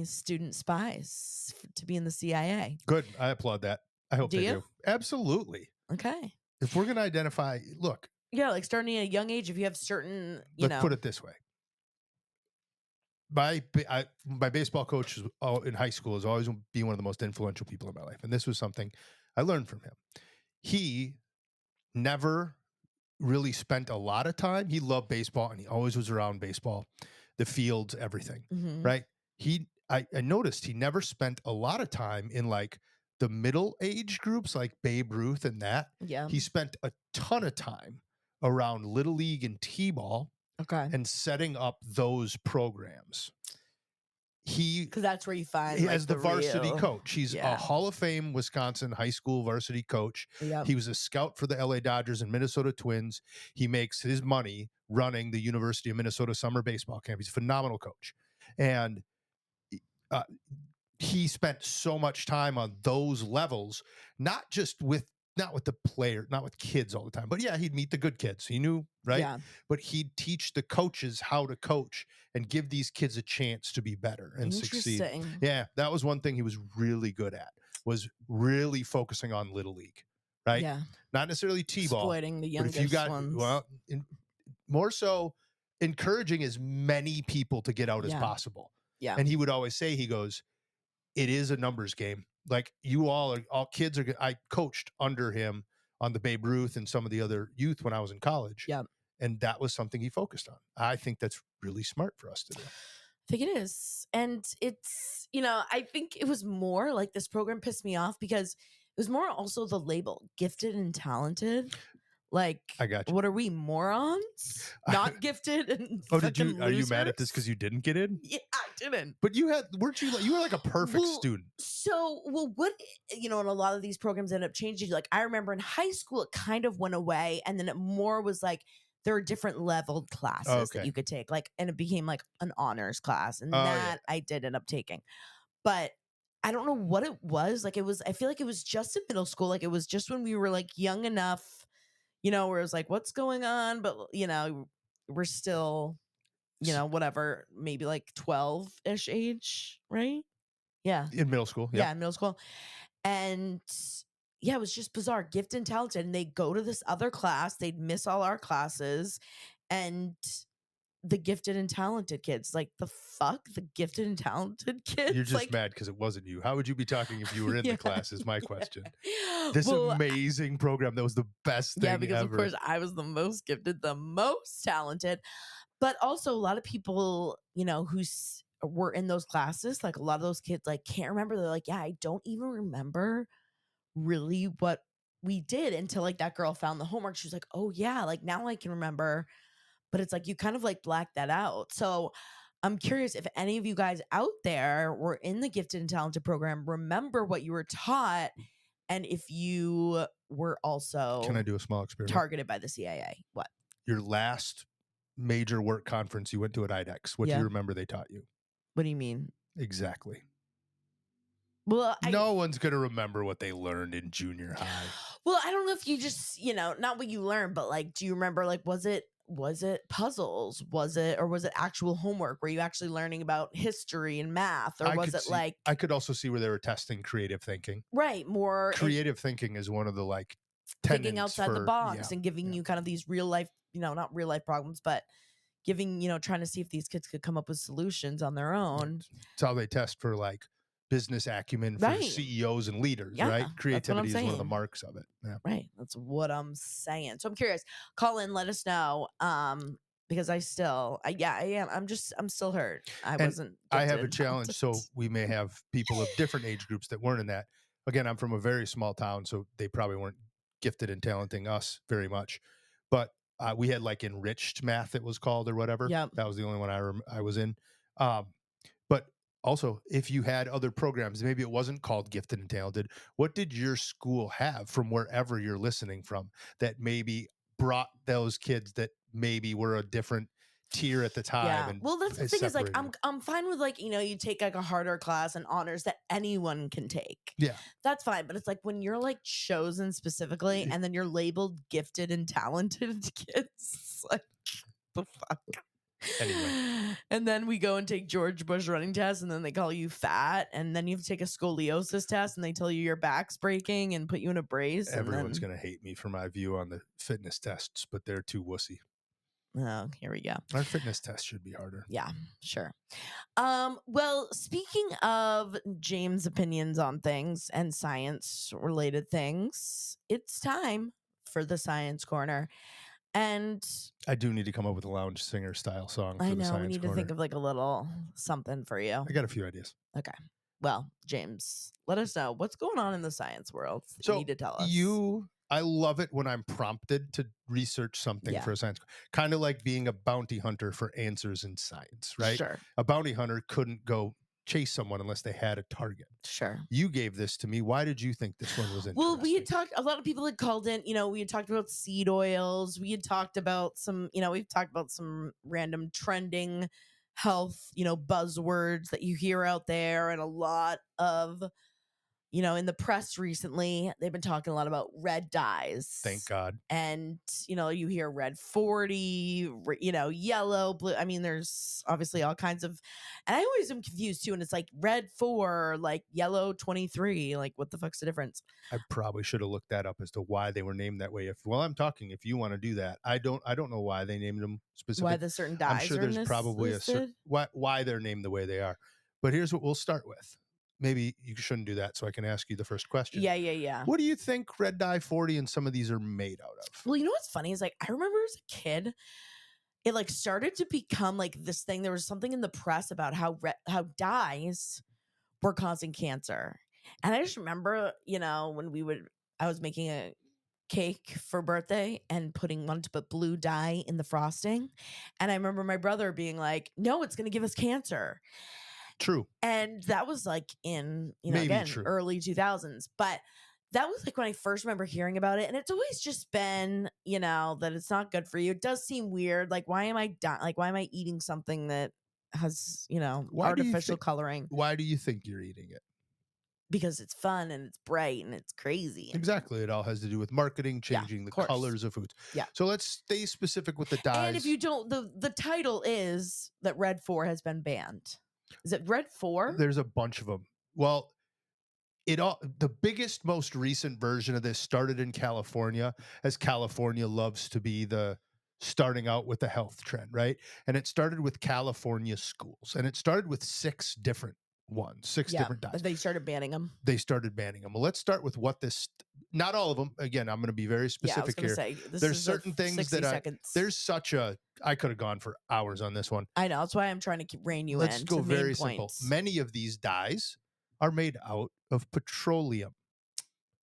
student spies to be in the CIA. Good. I applaud that. I hope Do they you? do. Absolutely. Okay. If we're going to identify, look, Yeah, like starting at a young age, if you have certain, Let's put it this way. My baseball coach in high school has always been one of the most influential people in my life. And this was something I learned from him. He never really spent a lot of time. He loved baseball and he always was around baseball, the fields, everything, Mhm. right? I noticed he never spent a lot of time in like the middle age groups like Babe Ruth and that. Yeah. He spent a ton of time around Little League and T-ball Okay. and setting up those programs. He Because that's where you find like as the the varsity real. coach. He's a Yeah. Hall of Fame Wisconsin high school varsity coach. Yep. He was a scout for the LA Dodgers and Minnesota Twins. He makes his money running the University of Minnesota summer baseball camp. He's a phenomenal coach. And uh, he spent so much time on those levels, not just with not with the player, not with kids all the time, but yeah, he'd meet the good kids. He knew, right? Yeah. But he'd teach the coaches how to coach and give these kids a chance to be better and succeed. Interesting. Yeah, that was one thing he was really good at, was really focusing on Little League, right? Yeah. Not necessarily T-ball, Exploiting the but if you youngest got, ones. well, more so encouraging as many people to get out as Yeah. possible. Yeah. And he would always say, he goes, it is a numbers game. Like you all kids are. I coached under him on the Babe Ruth and some of the other youth when I was in college. Yeah. And that was something he focused on. I think that's really smart for us to do. I think it is. And it's, I think it was more like this program pissed me off because it was more also the label gifted and talented. Like, I got you. what are we, morons? Not gifted and Oh, fucking are you mad at this because losers? you didn't get in? Yeah, I didn't. But you were like a perfect student. What, and a lot of these programs end up changing. Like, I remember in high school, it kind of went away. And then it more was like, there are different leveled classes that Okay. you could take. Like, and it became like an honors class. And Oh, that I did end up taking. But I don't know what it was. Like, I feel like it was just in middle school. Like, it was just when we were like young enough, where it was like, what's going on? But, we're still, whatever, maybe like 12-ish age, right? Yeah. In middle school. Yeah, Yep. in middle school. And yeah, it was just bizarre. Gifted and talented. And they'd go to this other class, they'd miss all our classes. And the gifted and talented kids, like the fuck, the gifted and talented kids. You're just like, mad because it wasn't you. How would you be talking if you were in yeah, the class? Is my yeah. question. This Well, amazing program that was the best thing yeah, because ever. of course I was the most gifted, the most talented, but also a lot of people, who were in those classes, like a lot of those kids, like can't remember. They're like, yeah, I don't even remember really what we did until like that girl found the homework. She was like, oh yeah, like now I can remember. But it's like you kind of like black that out. So I'm curious if any of you guys out there were in the gifted and talented program, remember what you were taught, and if you were also Can I do a small experiment? targeted by the CIA. What? Your last major work conference you went to at IDEX. What do you remember they taught you? What do you mean? Exactly. Well, no one's going to remember what they learned in junior high. Well, I don't know if you just, not what you learned, but like, do you remember, like, was it puzzles? Was it actual homework? Were you actually learning about history and math? Or was it like, I could also see where they were testing creative thinking. Right. More creative thinking is one of the like thinking outside the box and giving yeah. you kind of these real life, not real life problems, but giving, trying to see if these kids could come up with solutions on their own. It's how they test for like business acumen for CEOs and leaders, right? Creativity is one of the marks of it. Yeah. Right. That's what I'm saying. So I'm curious. Call in, let us know. Because I am. I'm still hurt. I have a challenge. So we may have people of different age groups that weren't in that. Again, I'm from a very small town, so they probably weren't gifted and talenting us very much. But we had like enriched math, it was called, or whatever. Yep. That was the only one I was in. But also, if you had other programs, maybe it wasn't called gifted and talented. What did your school have from wherever you're listening from that maybe brought those kids that maybe were a different tier at the time? Yeah. And well, that's the thing is like, I'm fine with like, you take like a harder class and honors that anyone can take. Yeah. That's fine. But it's like when you're like chosen specifically and then you're labeled gifted and talented kids, like the fuck. Anyway, And then we go and take George Bush running tests, and then they call you fat, and then you have to take a scoliosis test, and they tell you your back's breaking and put you in a brace, and everyone's then going to hate me for my view on the fitness tests, but they're too wussy. oh, here we go. Our fitness test should be harder. Yeah, sure. Well, speaking of James' opinions on things and science related things, it's time for the science corner. And I do need to come up with a lounge singer style song I for the know we science need to think corner. of like a little something for you. I got a few ideas. Okay. Well, James, let us know what's going on in the science world that you So need to tell us. I love it when I'm prompted to research something Yeah, for a science, kind of like being a bounty hunter for answers in science, right? sure. A bounty hunter couldn't go chase someone unless they had a target. Sure. You gave this to me. Why did you think this one was Well, we had interesting? talked, a lot of people had called in, we had talked about seed oils. We had talked about some, we've talked about some random trending health, buzzwords that you hear out there. And a lot of, in the press recently, they've been talking a lot about red Thank dyes. God. And, you hear red 40, yellow, blue. I mean, there's obviously all kinds of, and I always am confused too. And it's like red 4, like yellow 23. Like, what the fuck's the difference? I probably should have looked that up as to why they were named that way. If you want to do that, I don't know why they named them Why specific. the certain I'm dyes sure are in there's this probably listed? why they're named the way they are. But here's what we'll start with. Maybe you shouldn't do that, so I can ask you the first question. Yeah, yeah, yeah. What do you think red dye 40 and some of these are made out of? Well, what's funny is like I remember as a kid, it like started to become like this thing. There was something in the press about how dyes were causing cancer, and I just remember, when I was making a cake for birthday and wanted to put blue dye in the frosting, and I remember my brother being like, "No, it's going to give us cancer." True. And that was like in, Maybe again, true. early 2000s. But that was like when I first remember hearing about it. And it's always just been, that it's not good for you. It does seem weird. Like, why am I like, why am I eating something that has, Why do you artificial think coloring? why do you think you're eating it? Because it's fun and it's bright and it's crazy. And Exactly. It all has to do with marketing, yeah, changing of the course. colors of foods. Yeah. So let's stay specific with the And if dyes. you don't, the title is that Red 4 has been banned. Is it Red 4? There's a bunch of them. Well, the biggest, most recent version of this started in California, as California loves to be the starting out with the health trend, right? And it started with California schools, and it started with six different Yeah. different dyes. But they started banning them. They started banning them. Well, let's start with what this. Not all of them. Again, I'm going to be very Yeah, I was specific gonna here. say this There's is a certain things 60 that seconds. there's such a. I could have gone for hours on this one. I know. That's why I'm trying to rein you Let's in go to main very simple. points. Many of these dyes are made out of petroleum.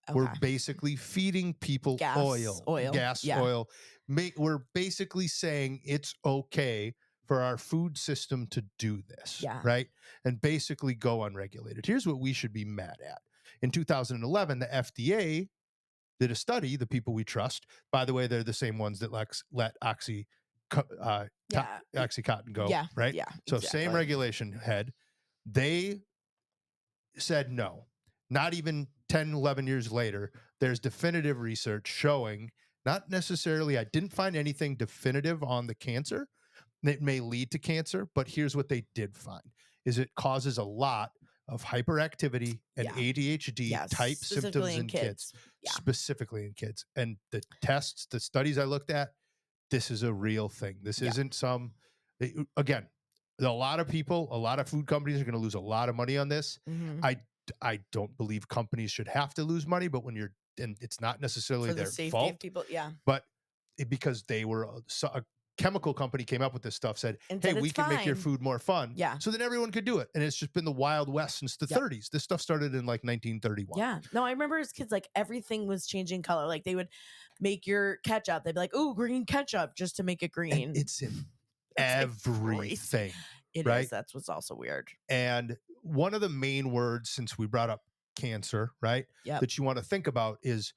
Okay. We're basically feeding people Gas, oil. gas, Yeah. oil. We're basically saying it's okay for our food system to do this, Yeah. right? And basically go unregulated. Here's what we should be mad at. In 2011, the FDA did a study, the people we trust. By the way, they're the same ones that let Yeah. Oxycontin go, Yeah. right? Yeah. So same Exactly. regulation head. They said no. Not even 10, 11 years later, there's definitive research showing, not necessarily, I didn't find anything definitive on the cancer that may lead to cancer, but here's what they did find is it causes a lot of hyperactivity and Yeah. ADHD Yeah. type symptoms Specifically in kids, Yeah. specifically in kids. And the tests, the studies I looked at, this is a real thing. This Yeah. isn't again, a lot of people, a lot of food companies are going to lose a lot of money on this. Mhm. I don't believe companies should have to lose money, but and it's not necessarily For the their safety of fault, people. Yeah. but because they were a chemical company came up with this stuff, said, And hey, said we it's can make your fine. food more fun. Yeah. So then everyone could do it. And it's just been the Wild West since the Yep. 30s. This stuff started in like 1931. Yeah. No, I remember as kids, like everything was changing color. Like they would make your ketchup. They'd be like, "Ooh, green ketchup," just to make it green. And it's in That's like crazy. everything. It right? is. That's what's also weird. And one of the main words, since we brought up cancer, right, Yep. that you want to think about is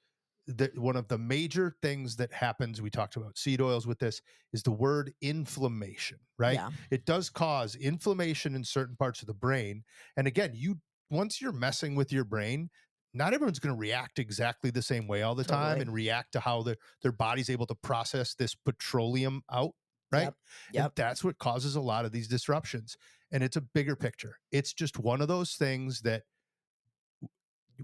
that one of the major things that happens, we talked about seed oils with this, is the word inflammation, right? Yeah. It does cause inflammation in certain parts of the brain. And again, once you're messing with your brain, not everyone's going to react exactly the same way all the time Totally. and react to how their body's able to process this petroleum out. right? Yep. And Yep. that's what causes a lot of these disruptions. And it's a bigger picture. It's just one of those things that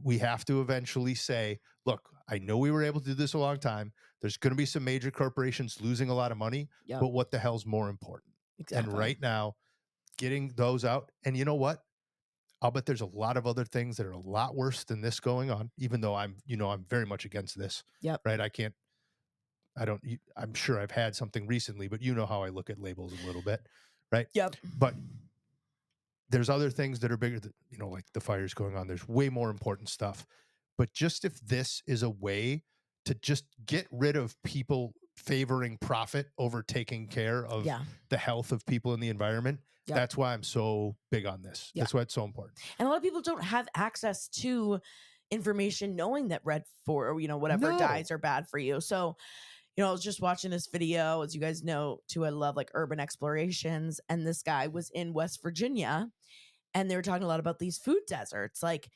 we have to eventually say, look, I know we were able to do this a long time. There's going to be some major corporations losing a lot of money, Yep. but what the hell's more important? And Exactly. right now, getting those out. And you know what? I'll bet there's a lot of other things that are a lot worse than this going on, even though I'm very much against this, Yep. right? I'm sure I've had something recently, but you know how I look at labels a little bit, right? Yep. But there's other things that are bigger than, like the fires going on. There's way more important stuff. But just if this is a way to just get rid of people favoring profit over taking care of Yeah. the health of people in the environment, Yep. that's why I'm so big on this. Yeah. That's why it's so important. And a lot of people don't have access to information knowing that red for, whatever No. dyes are bad for you. So, I was just watching this video, as you guys know, too. I love like urban explorations. And this guy was in West Virginia and they were talking a lot about these food deserts. Like,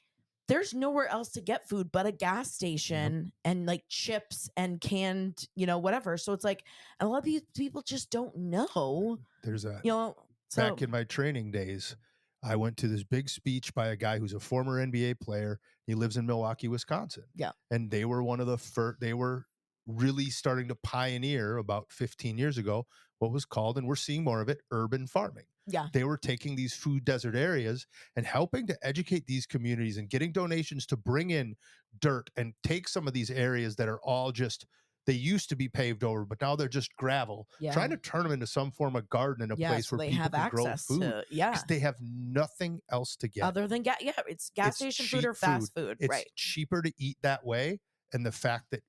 there's nowhere else to get food but a gas station and like chips and canned, whatever. So it's like, and a lot of people just don't know, There's a so back in my training days, I went to this big speech by a guy who's a former NBA player. He lives in Milwaukee, Wisconsin. Yeah. And they were one of the first, they were really starting to pioneer about 15 years ago what was called, and we're seeing more of it, urban farming. Yeah. They were taking these food desert areas and helping to educate these communities and getting donations to bring in dirt and take some of these areas that are all just, they used to be paved over, but now they're just gravel, Yeah. trying to turn them into some form of garden in a place so where they people have can grow access food. to, Because they have nothing else to get. other than it's gas It's station food cheap or fast food. It's Right. cheaper to eat that way. And the fact that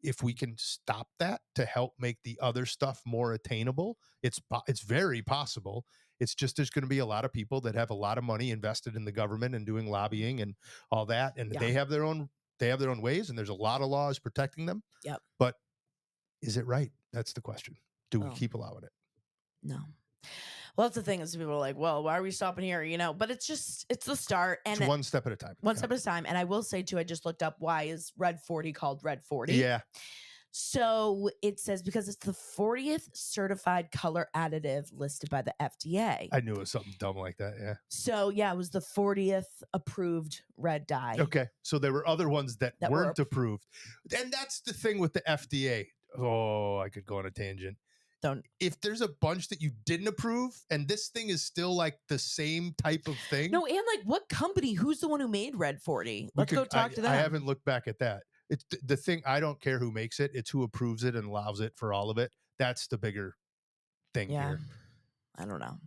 if we can stop that to help make the other stuff more attainable, it's very possible. It's just there's going to be a lot of people that have a lot of money invested in the government and doing lobbying and all that, and Yeah. they have their own ways, and there's a lot of laws protecting them. Yep. But is it right? That's the question. Do we Oh. keep allowing it? No. Well, that's the thing is people are like, well, why are we stopping here? But it's the start. And It's one step at a time. One step at a time. And I will say too, I just looked up why is Red 40 called Red 40. Yeah. So it says because it's the 40th certified color additive listed by the FDA. I knew it was something dumb like that. Yeah. So yeah, it was the 40th approved red dye. Okay. So there were other ones that weren't approved. And that's the thing with the FDA. Oh, I could go on a tangent. If there's a bunch that you didn't approve and this thing is still like the same type of thing. No, and like what company, who's the one who made Red 40? Let's go talk to them. I haven't looked back at that. It's the thing. I don't care who makes it. It's who approves it and allows it for all of it. That's the bigger thing here. I don't know.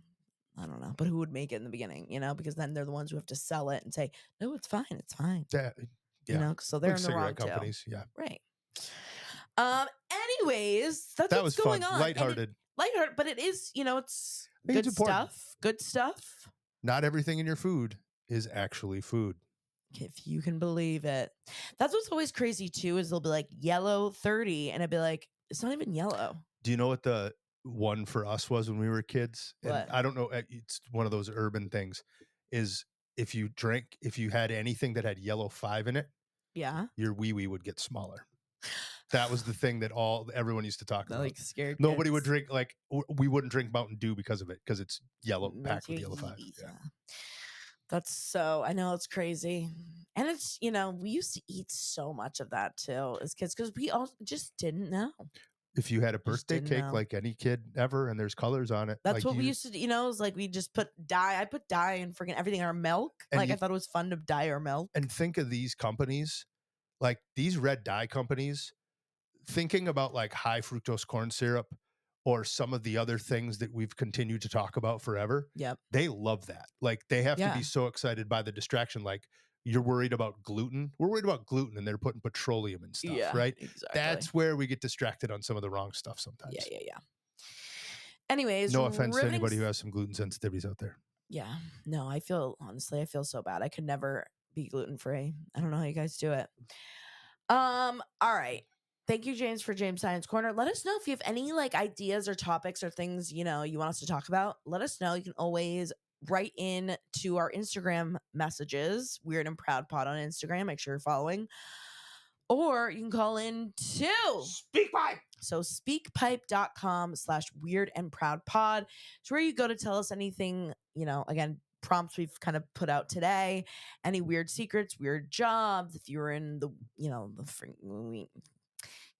But who would make it in the beginning, because then they're the ones who have to sell it and say, no, it's fine. It's fine. Yeah. So they're like in the wrong companies. too. Yeah. Right. Anyways, that what's was going fun. on. Lighthearted. Lighthearted, but it is, it's good stuff. Good stuff. Not everything in your food is actually food. If you can believe it. That's what's always crazy too, is they'll be like yellow 30, and I'd be like, it's not even yellow. Do you know what the one for us was when we were kids? And what? I don't know. It's one of those urban things. Is if you had anything that had yellow 5 in it, your wee-wee would get smaller. That was the thing that everyone used to talk about. Like scared Nobody kids. would drink, like we wouldn't drink Mountain Dew because of it, because it's yellow, packed with yellow 5. Yeah. That's so, I know, it's crazy. And it's, we used to eat so much of that too as kids because we all just didn't know. If you had a birthday cake like any kid ever and there's colors on it. That's like what we used to do, it was like we just put dye. I put dye in freaking everything. Our milk. Like I thought it was fun to dye our milk. And think of these companies, like these red dye companies, thinking about like high fructose corn syrup or some of the other things that we've continued to talk about forever. Yep. They love that. Like they have to be so excited by the distraction. Like you're worried about gluten. We're worried about gluten and they're putting petroleum and stuff, right? Exactly. That's where we get distracted on some of the wrong stuff sometimes. Yeah. Anyways, no offense to anybody who has some gluten sensitivities out there. Yeah. No, honestly, I feel so bad. I could never be gluten-free. I don't know how you guys do it. All right. Thank you, James, for James Science Corner. Let us know if you have any like ideas or topics or things, you want us to talk about. Let us know. You can always write in to our Instagram messages, Weird and Proud Pod on Instagram. Make sure you're following. Or you can call in to Speak by So speakpipe.com/weird and proud pod. It's where you go to tell us anything, again, prompts we've kind of put out today, any weird secrets, weird jobs, if you were in the,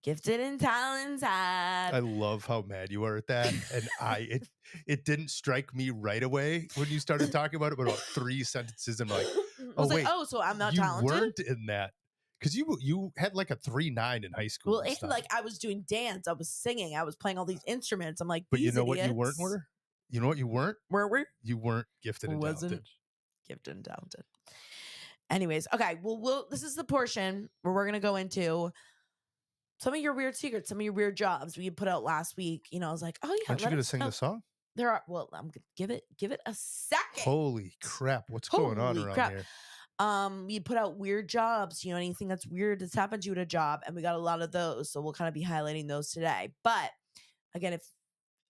gifted and talented. I love how mad you are at that, and it didn't strike me right away when you started talking about it, but about 3 sentences, I'm like, I "Oh, was like, wait, oh, so I'm not you talented? weren't in that because you had, like, a 3.9 in high school Well, and and stuff." like I was doing dance, I was singing, I was playing all these instruments. I'm like, But you these know what you weren't idiots were? You know what you weren't? were You weren't gifted and wasn't talented. gifted and talented. Anyways, okay, well, this is the portion where we're gonna go into some of your weird secrets, some of your weird jobs we put out last week. I was like, oh yeah, Aren't you let gonna us sing the know. song? There are, well, I'm gonna give it a second. Holy crap, what's going on Holy around crap. here? We put out weird jobs, anything that's weird that's happened to you at a job, and we got a lot of those. So we'll kind of be highlighting those today. But again,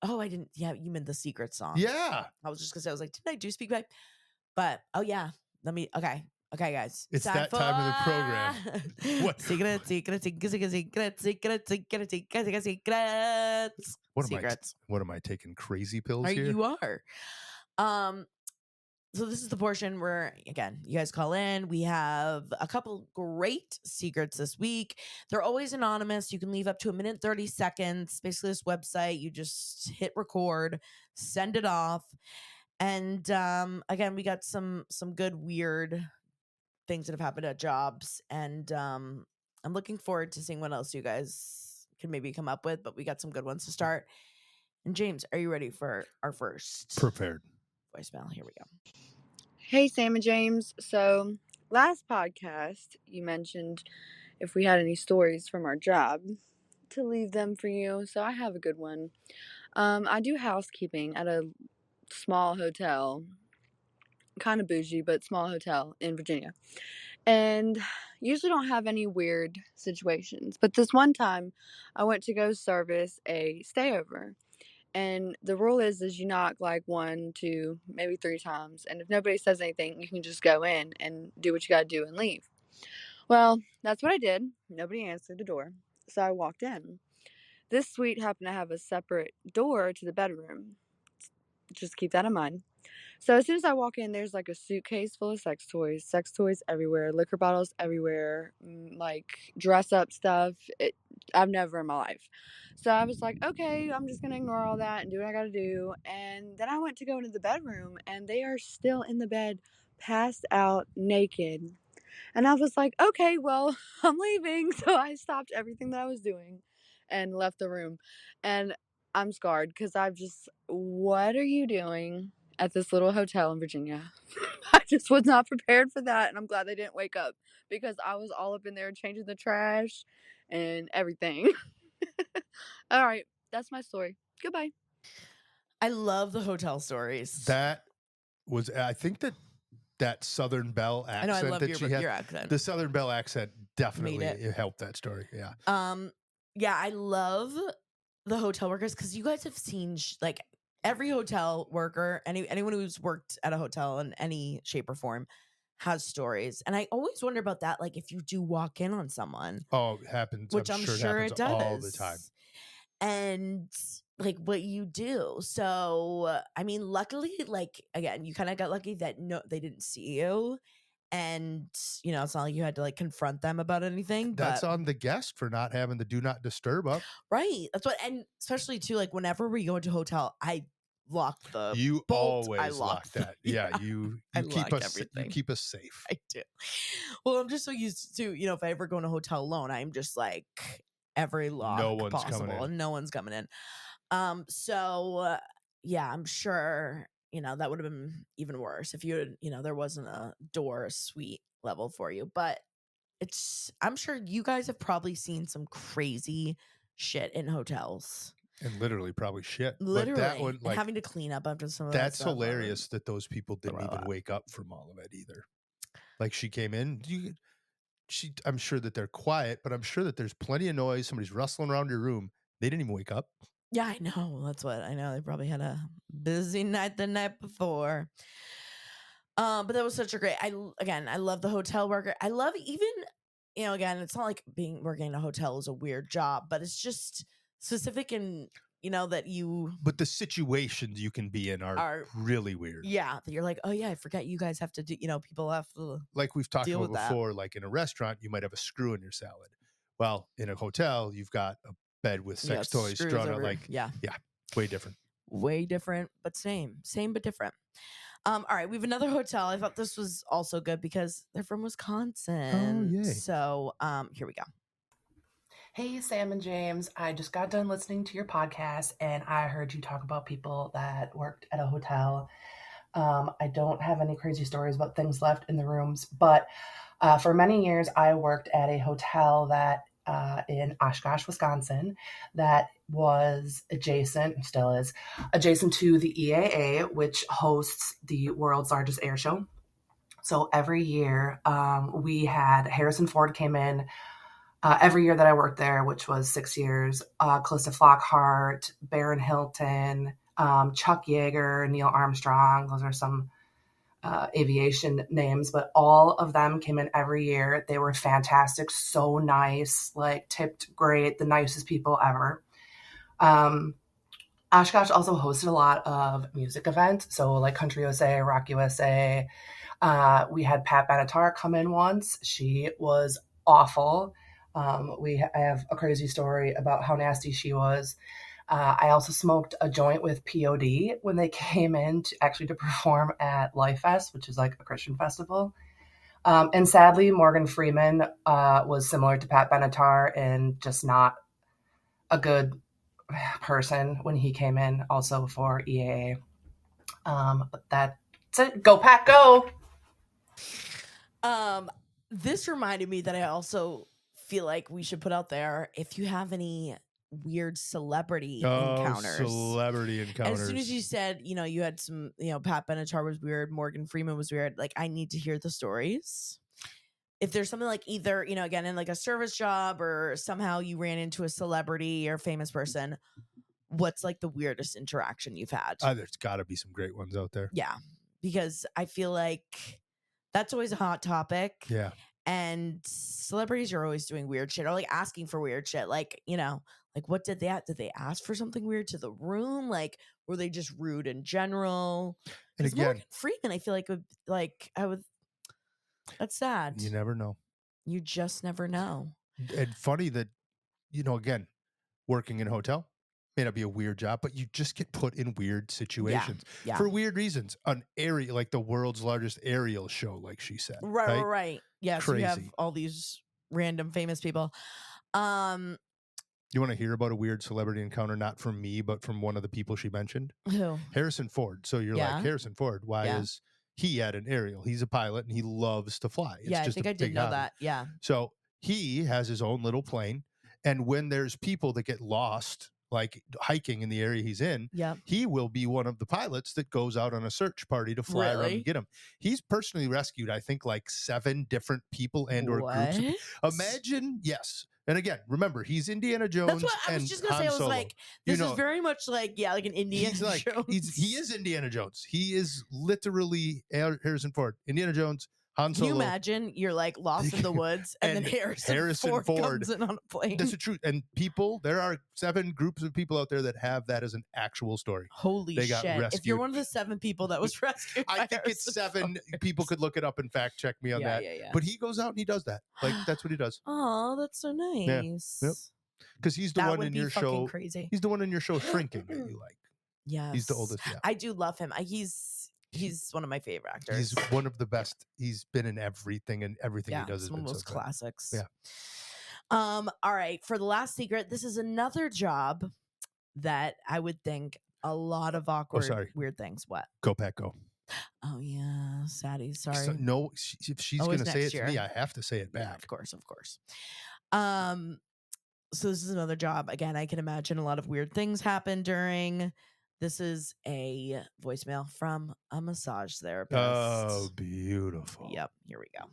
I didn't, yeah, you meant the secret song. Yeah. I was just gonna say, I was like, didn't I do speak pipe? But oh yeah, okay, guys, It's time that for time of the program. What secret, secrets. what am I taking crazy pills Are here? you are? Um, so this is the portion where, again, you guys call in. We have a couple great secrets this week. They're always anonymous. You can leave up to 1 minute 30 seconds. Basically, this website, you just hit record, send it off, and again, we got some good weird things that have happened at jobs, and I'm looking forward to seeing what else you guys can maybe come up with. But we got some good ones to start. And James, are you ready for our first Prepared. voicemail? Here we go. Hey, Sam and James. So, last podcast, you mentioned if we had any stories from our job to leave them for you. So, I have a good one. I do housekeeping at a small hotel, kind of bougie, but small hotel in Virginia. And usually don't have any weird situations. But this one time, I went to go service a stayover. And the rule is you knock like 1, 2, maybe 3 times. And if nobody says anything, you can just go in and do what you got to do and leave. Well, that's what I did. Nobody answered the door. So I walked in. This suite happened to have a separate door to the bedroom. Just keep that in mind. So as soon as I walk in, there's like a suitcase full of sex toys everywhere, liquor bottles everywhere, like dress up stuff. I've never in my life. So I was like, okay, I'm just gonna ignore all that and do what I gotta do. And then I went to go into the bedroom, and they are still in the bed, passed out, naked. And I was like, okay, well, I'm leaving. So I stopped everything that I was doing and left the room. And I'm scarred because what are you doing at this little hotel in Virginia? I just was not prepared for that. And I'm glad they didn't wake up because I was all up in there changing the trash and everything. All right. That's my story. Goodbye. I love the hotel stories. That was, I think that Southern Belle I know, I accent love that she had, your accent. the Southern Belle accent definitely Made it. it helped that story. Yeah. Yeah, I love the hotel workers because you guys have seen like every hotel worker, anyone who's worked at a hotel in any shape or form has stories. And I always wonder about that, like if you do walk in on someone, Oh, it happens. which I'm I'm sure it sure happens it does all the time. and like what you do. So I mean, luckily, like again, you kind of got lucky that no, they didn't see you, and it's not like you had to like confront them about anything. That's but on the guest for not having the do not disturb up. right, that's what, and especially too, like whenever we go into a hotel, I lock the You bolt. I always lock lock that. Yeah, you I keep lock us you everything. keep us safe. I do. Well, I'm just so used to, if I ever go in a hotel alone, I'm just like every lock No one's coming possible, in. and no one's coming in. So yeah, I'm sure that would have been even worse if you had, there wasn't a door suite level for you. But I'm sure you guys have probably seen some crazy shit in hotels. And literally probably shit. Literally, But that one, and like, having to clean up after some of that that's stuff. hilarious that those people didn't even wake up from all of it either. Like she came in, I'm sure that they're quiet, but I'm sure that there's plenty of noise. Somebody's rustling around your room. They didn't even wake up. Yeah, I know. That's what I know. They probably had a busy night the night before. But that was such a great. I love the hotel worker. I love even, again, it's not like working in a hotel is a weird job, but it's just specific and that you But the situations you can be in are really weird. Yeah, that you're like, oh yeah, I forget you guys have to do. People have to like we've talked deal about with that. before. Like in a restaurant, you might have a screw in your salad. Well, in a hotel, you've got a bed with sex toys screws strewn out. over. Like Yeah, way different. Way different, but same but different. All right, we have another hotel. I thought this was also good because they're from Wisconsin. Oh, yay. So, here we go. Hey, Sam and James. I just got done listening to your podcast and I heard you talk about people that worked at a hotel. I don't have any crazy stories about things left in the rooms, but for many years I worked at a hotel that in Oshkosh, Wisconsin, that was adjacent, still is, adjacent to the EAA, which hosts the world's largest air show. So every year we had Harrison Ford came in every year that I worked there, which was 6 years, Calista Flockhart, Baron Hilton, Chuck Yeager, Neil Armstrong. Those are some aviation names, but all of them came in every year. They were fantastic, so nice, like tipped great, the nicest people ever. Oshkosh also hosted a lot of music events, so like Country USA, Rock USA. We had Pat Benatar come in once. She was awful. I have a crazy story about how nasty she was. I also smoked a joint with POD when they came in to perform at Life Fest, which is like a Christian festival. And sadly, Morgan Freeman was similar to Pat Benatar and just not a good person when he came in also for EAA. But that's it. Go Pack, go! This reminded me that I also feel like we should put out there if you have any weird celebrity encounters. Celebrity encounters. As soon as you said, you had some, Pat Benatar was weird, Morgan Freeman was weird, like I need to hear the stories. If there's something like either, again, in like a service job or somehow you ran into a celebrity or famous person, what's like the weirdest interaction you've had? There's got to be some great ones out there. Yeah, because I feel like that's always a hot topic. Yeah. And celebrities are always doing weird shit or like asking for weird shit. Like, like what did they ask for something weird to the room? Like, were they just rude in general? And again, Morgan Freeman, I feel that's sad. You never know. You just never know. And funny that, again, working in a hotel may not be a weird job, but you just get put in weird situations for weird reasons. An aerial, like the world's largest aerial show, like she said. Right. Yes, Crazy. You have all these random famous people. You want to hear about a weird celebrity encounter, not from me, but from one of the people she mentioned? Who? Harrison Ford. So you're like, Harrison Ford, why is he at an aerial? He's a pilot and he loves to fly. It's just I think I did know hobby. that. Yeah. So he has his own little plane. And when there's people that get lost, like hiking in the area he's in, he will be one of the pilots that goes out on a search party to fly around and get him. He's personally rescued, I think, like 7 different people and or groups. Imagine, yes. And again, remember, he's Indiana Jones. That's what I was just gonna say. I was like, this is very much like an Indiana Jones. He is Indiana Jones. He is literally Harrison Ford. Indiana Jones. Han Solo. Can you imagine you're like lost in the woods and then Harrison Ford comes in on a plane? That's the truth. And there are 7 groups of people out there that have that as an actual story. Holy shit. Rescued. If you're one of the 7 people that was rescued, I think it's 7. People could look it up and fact check me on that. Yeah. But he goes out and he does that. Like, that's what he does. Oh, that's so nice. Yep. Because he's the one in your show. Crazy. He's the one in your show Shrinking that you like. Yes. He's the oldest. Yeah. I do love him. He's one of my favorite actors. He's one of the best. He's been in everything, and everything he does is one of those classics. Yeah. All right. For the last secret, this is another job that I would think a lot of awkward, weird things. What? Go Pack, go. Oh yeah, Sadie. Sorry. So, no, if she's going to say it to me, I have to say it back. Yeah, of course. So this is another job. Again, I can imagine a lot of weird things happen during. This is a voicemail from a massage therapist. Oh, beautiful. Yep. Here we go.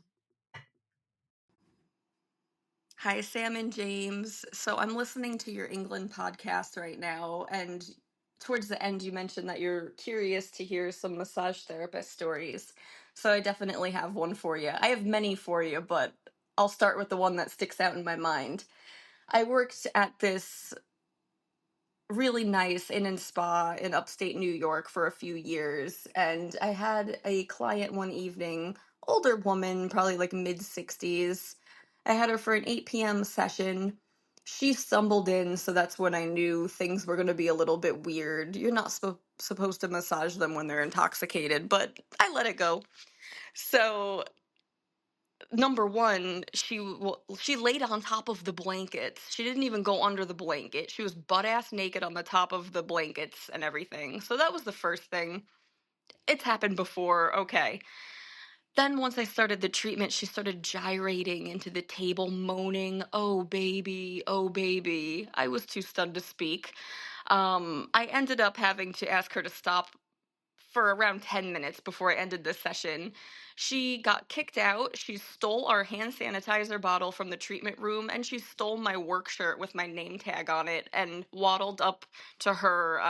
Hi, Sam and James. So I'm listening to your England podcast right now, and towards the end, you mentioned that you're curious to hear some massage therapist stories. So I definitely have one for you. I have many for you, but I'll start with the one that sticks out in my mind. I worked at this really nice inn and spa in upstate New York for a few years. And I had a client one evening, older woman, probably like mid 60s. I had her for an 8 p.m. session. She stumbled in, so that's when I knew things were going to be a little bit weird. You're not supposed to massage them when they're intoxicated, but I let it go. So number one, she laid on top of the blankets. She didn't even go under the blanket. She was butt ass naked on the top of the blankets and everything. So that was the first thing. It's happened before. Okay. Then once I started the treatment, she started gyrating into the table, moaning, "Oh baby, oh baby." I was too stunned to speak. I ended up having to ask her to stop for around 10 minutes before I ended this session. She got kicked out. She stole our hand sanitizer bottle from the treatment room, and she stole my work shirt with my name tag on it and waddled up to her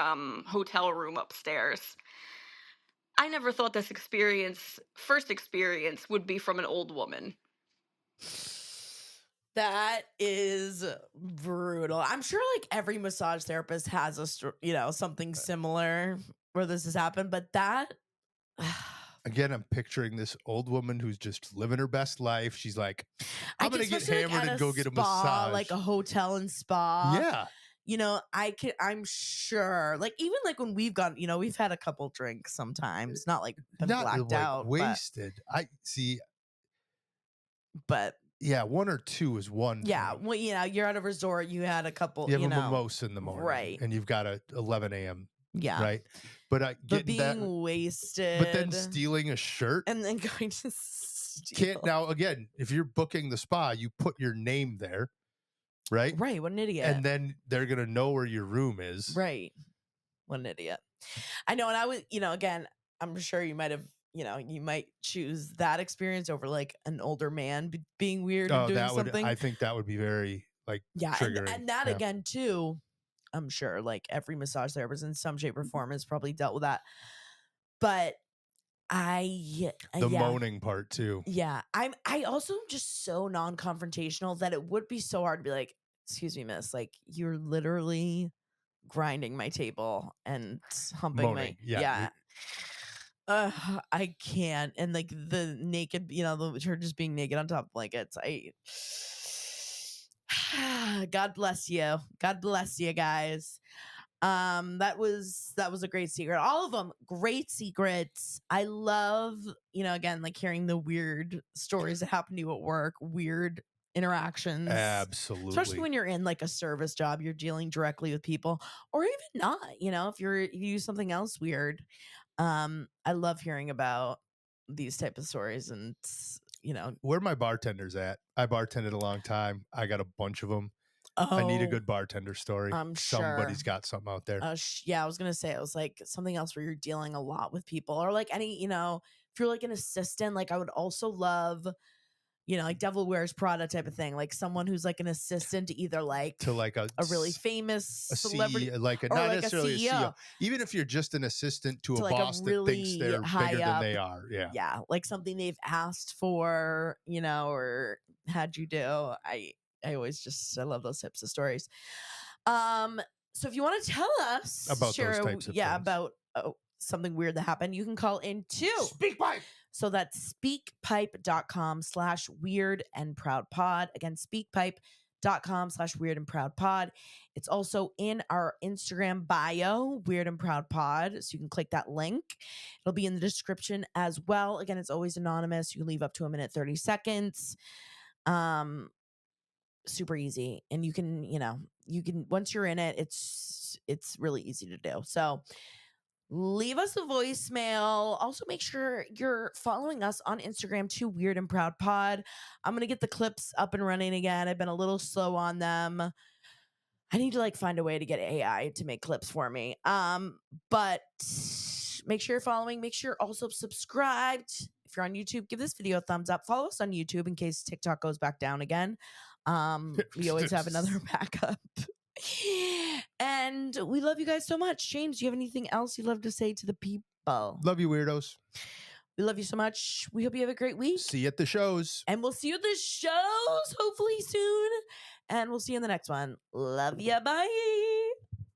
hotel room upstairs. I never thought this first experience, would be from an old woman. That is brutal. I'm sure like every massage therapist has something similar where this has happened, but that Again, I'm picturing this old woman who's just living her best life. She's like, I'm going to get especially, hammered at and go get a spa, massage. like a hotel and spa. Yeah. I'm sure, like, even like when we've gone, we've had a couple drinks sometimes, not like been Not blacked like out, wasted. I see. but Yeah, one or two is one yeah, thing. well, you're at a resort, you had a couple, You have a mimosa in the morning, right? And you've got a 11 a.m. Yeah, right. But being wasted, but then stealing a shirt, and then going to steal. Can't now again. If you're booking the spa, you put your name there, right? Right. What an idiot. And then they're gonna know where your room is, right? What an idiot. I know, and I was, again, I'm sure you might have. You might choose that experience over like an older man being weird and doing something. I think that would be very like triggering. And that again too. I'm sure like every massage therapist in some shape or form has probably dealt with that. But the moaning part too. Yeah, I also am just so non-confrontational that it would be so hard to be like, "Excuse me, miss, like you're literally grinding my table and humping Moaning. my I can't." And like the naked, her just being naked on top of blankets. God bless you. God bless you guys. That was a great secret. All of them great secrets. I love, again, like hearing the weird stories that happen to you at work, weird interactions. Absolutely. Especially when you're in like a service job, you're dealing directly with people, or even not, if you do something else weird. I love hearing about these type of stories, and where my bartenders at. I bartended a long time. I got a bunch of them. Oh, I need a good bartender story. I'm sure somebody's got something out there. Yeah, I was gonna say it was like something else where you're dealing a lot with people, or like any, if you're like an assistant, like I would also love, like Devil Wears Prada type of thing, like someone who's like an assistant to either like to like a really famous celebrity, CEO, like not like necessarily a CEO. Even if you're just an assistant to a like boss that thinks they're bigger than they are. Yeah, like something they've asked for, or had you do. I love those types of stories. So if you want to tell us about those types of things, about something weird that happened, you can call into SpeakPipe. So that's speakpipe.com/weird and proud pod. Again, speakpipe.com/weird and proud pod. It's also in our Instagram bio, Weird and Proud Pod. So you can click that link. It'll be in the description as well. Again, it's always anonymous. You can leave up to 1:30. Super easy. And you can once you're in it, it's really easy to do. So leave us a voicemail. Also, make sure you're following us on Instagram too, Weird and Proud Pod. I'm going to get the clips up and running again. I've been a little slow on them. I need to like find a way to get AI to make clips for me. But make sure you're following. Make sure you're also subscribed. If you're on YouTube, give this video a thumbs up. Follow us on YouTube in case TikTok goes back down again. We always have another backup. And we love you guys so much. James, do you have anything else you'd love to say to the people? Love you, weirdos. We love you so much. We hope you have a great week. See you at the shows. And we'll see you at the shows hopefully soon. And we'll see you in the next one. Love ya. Bye.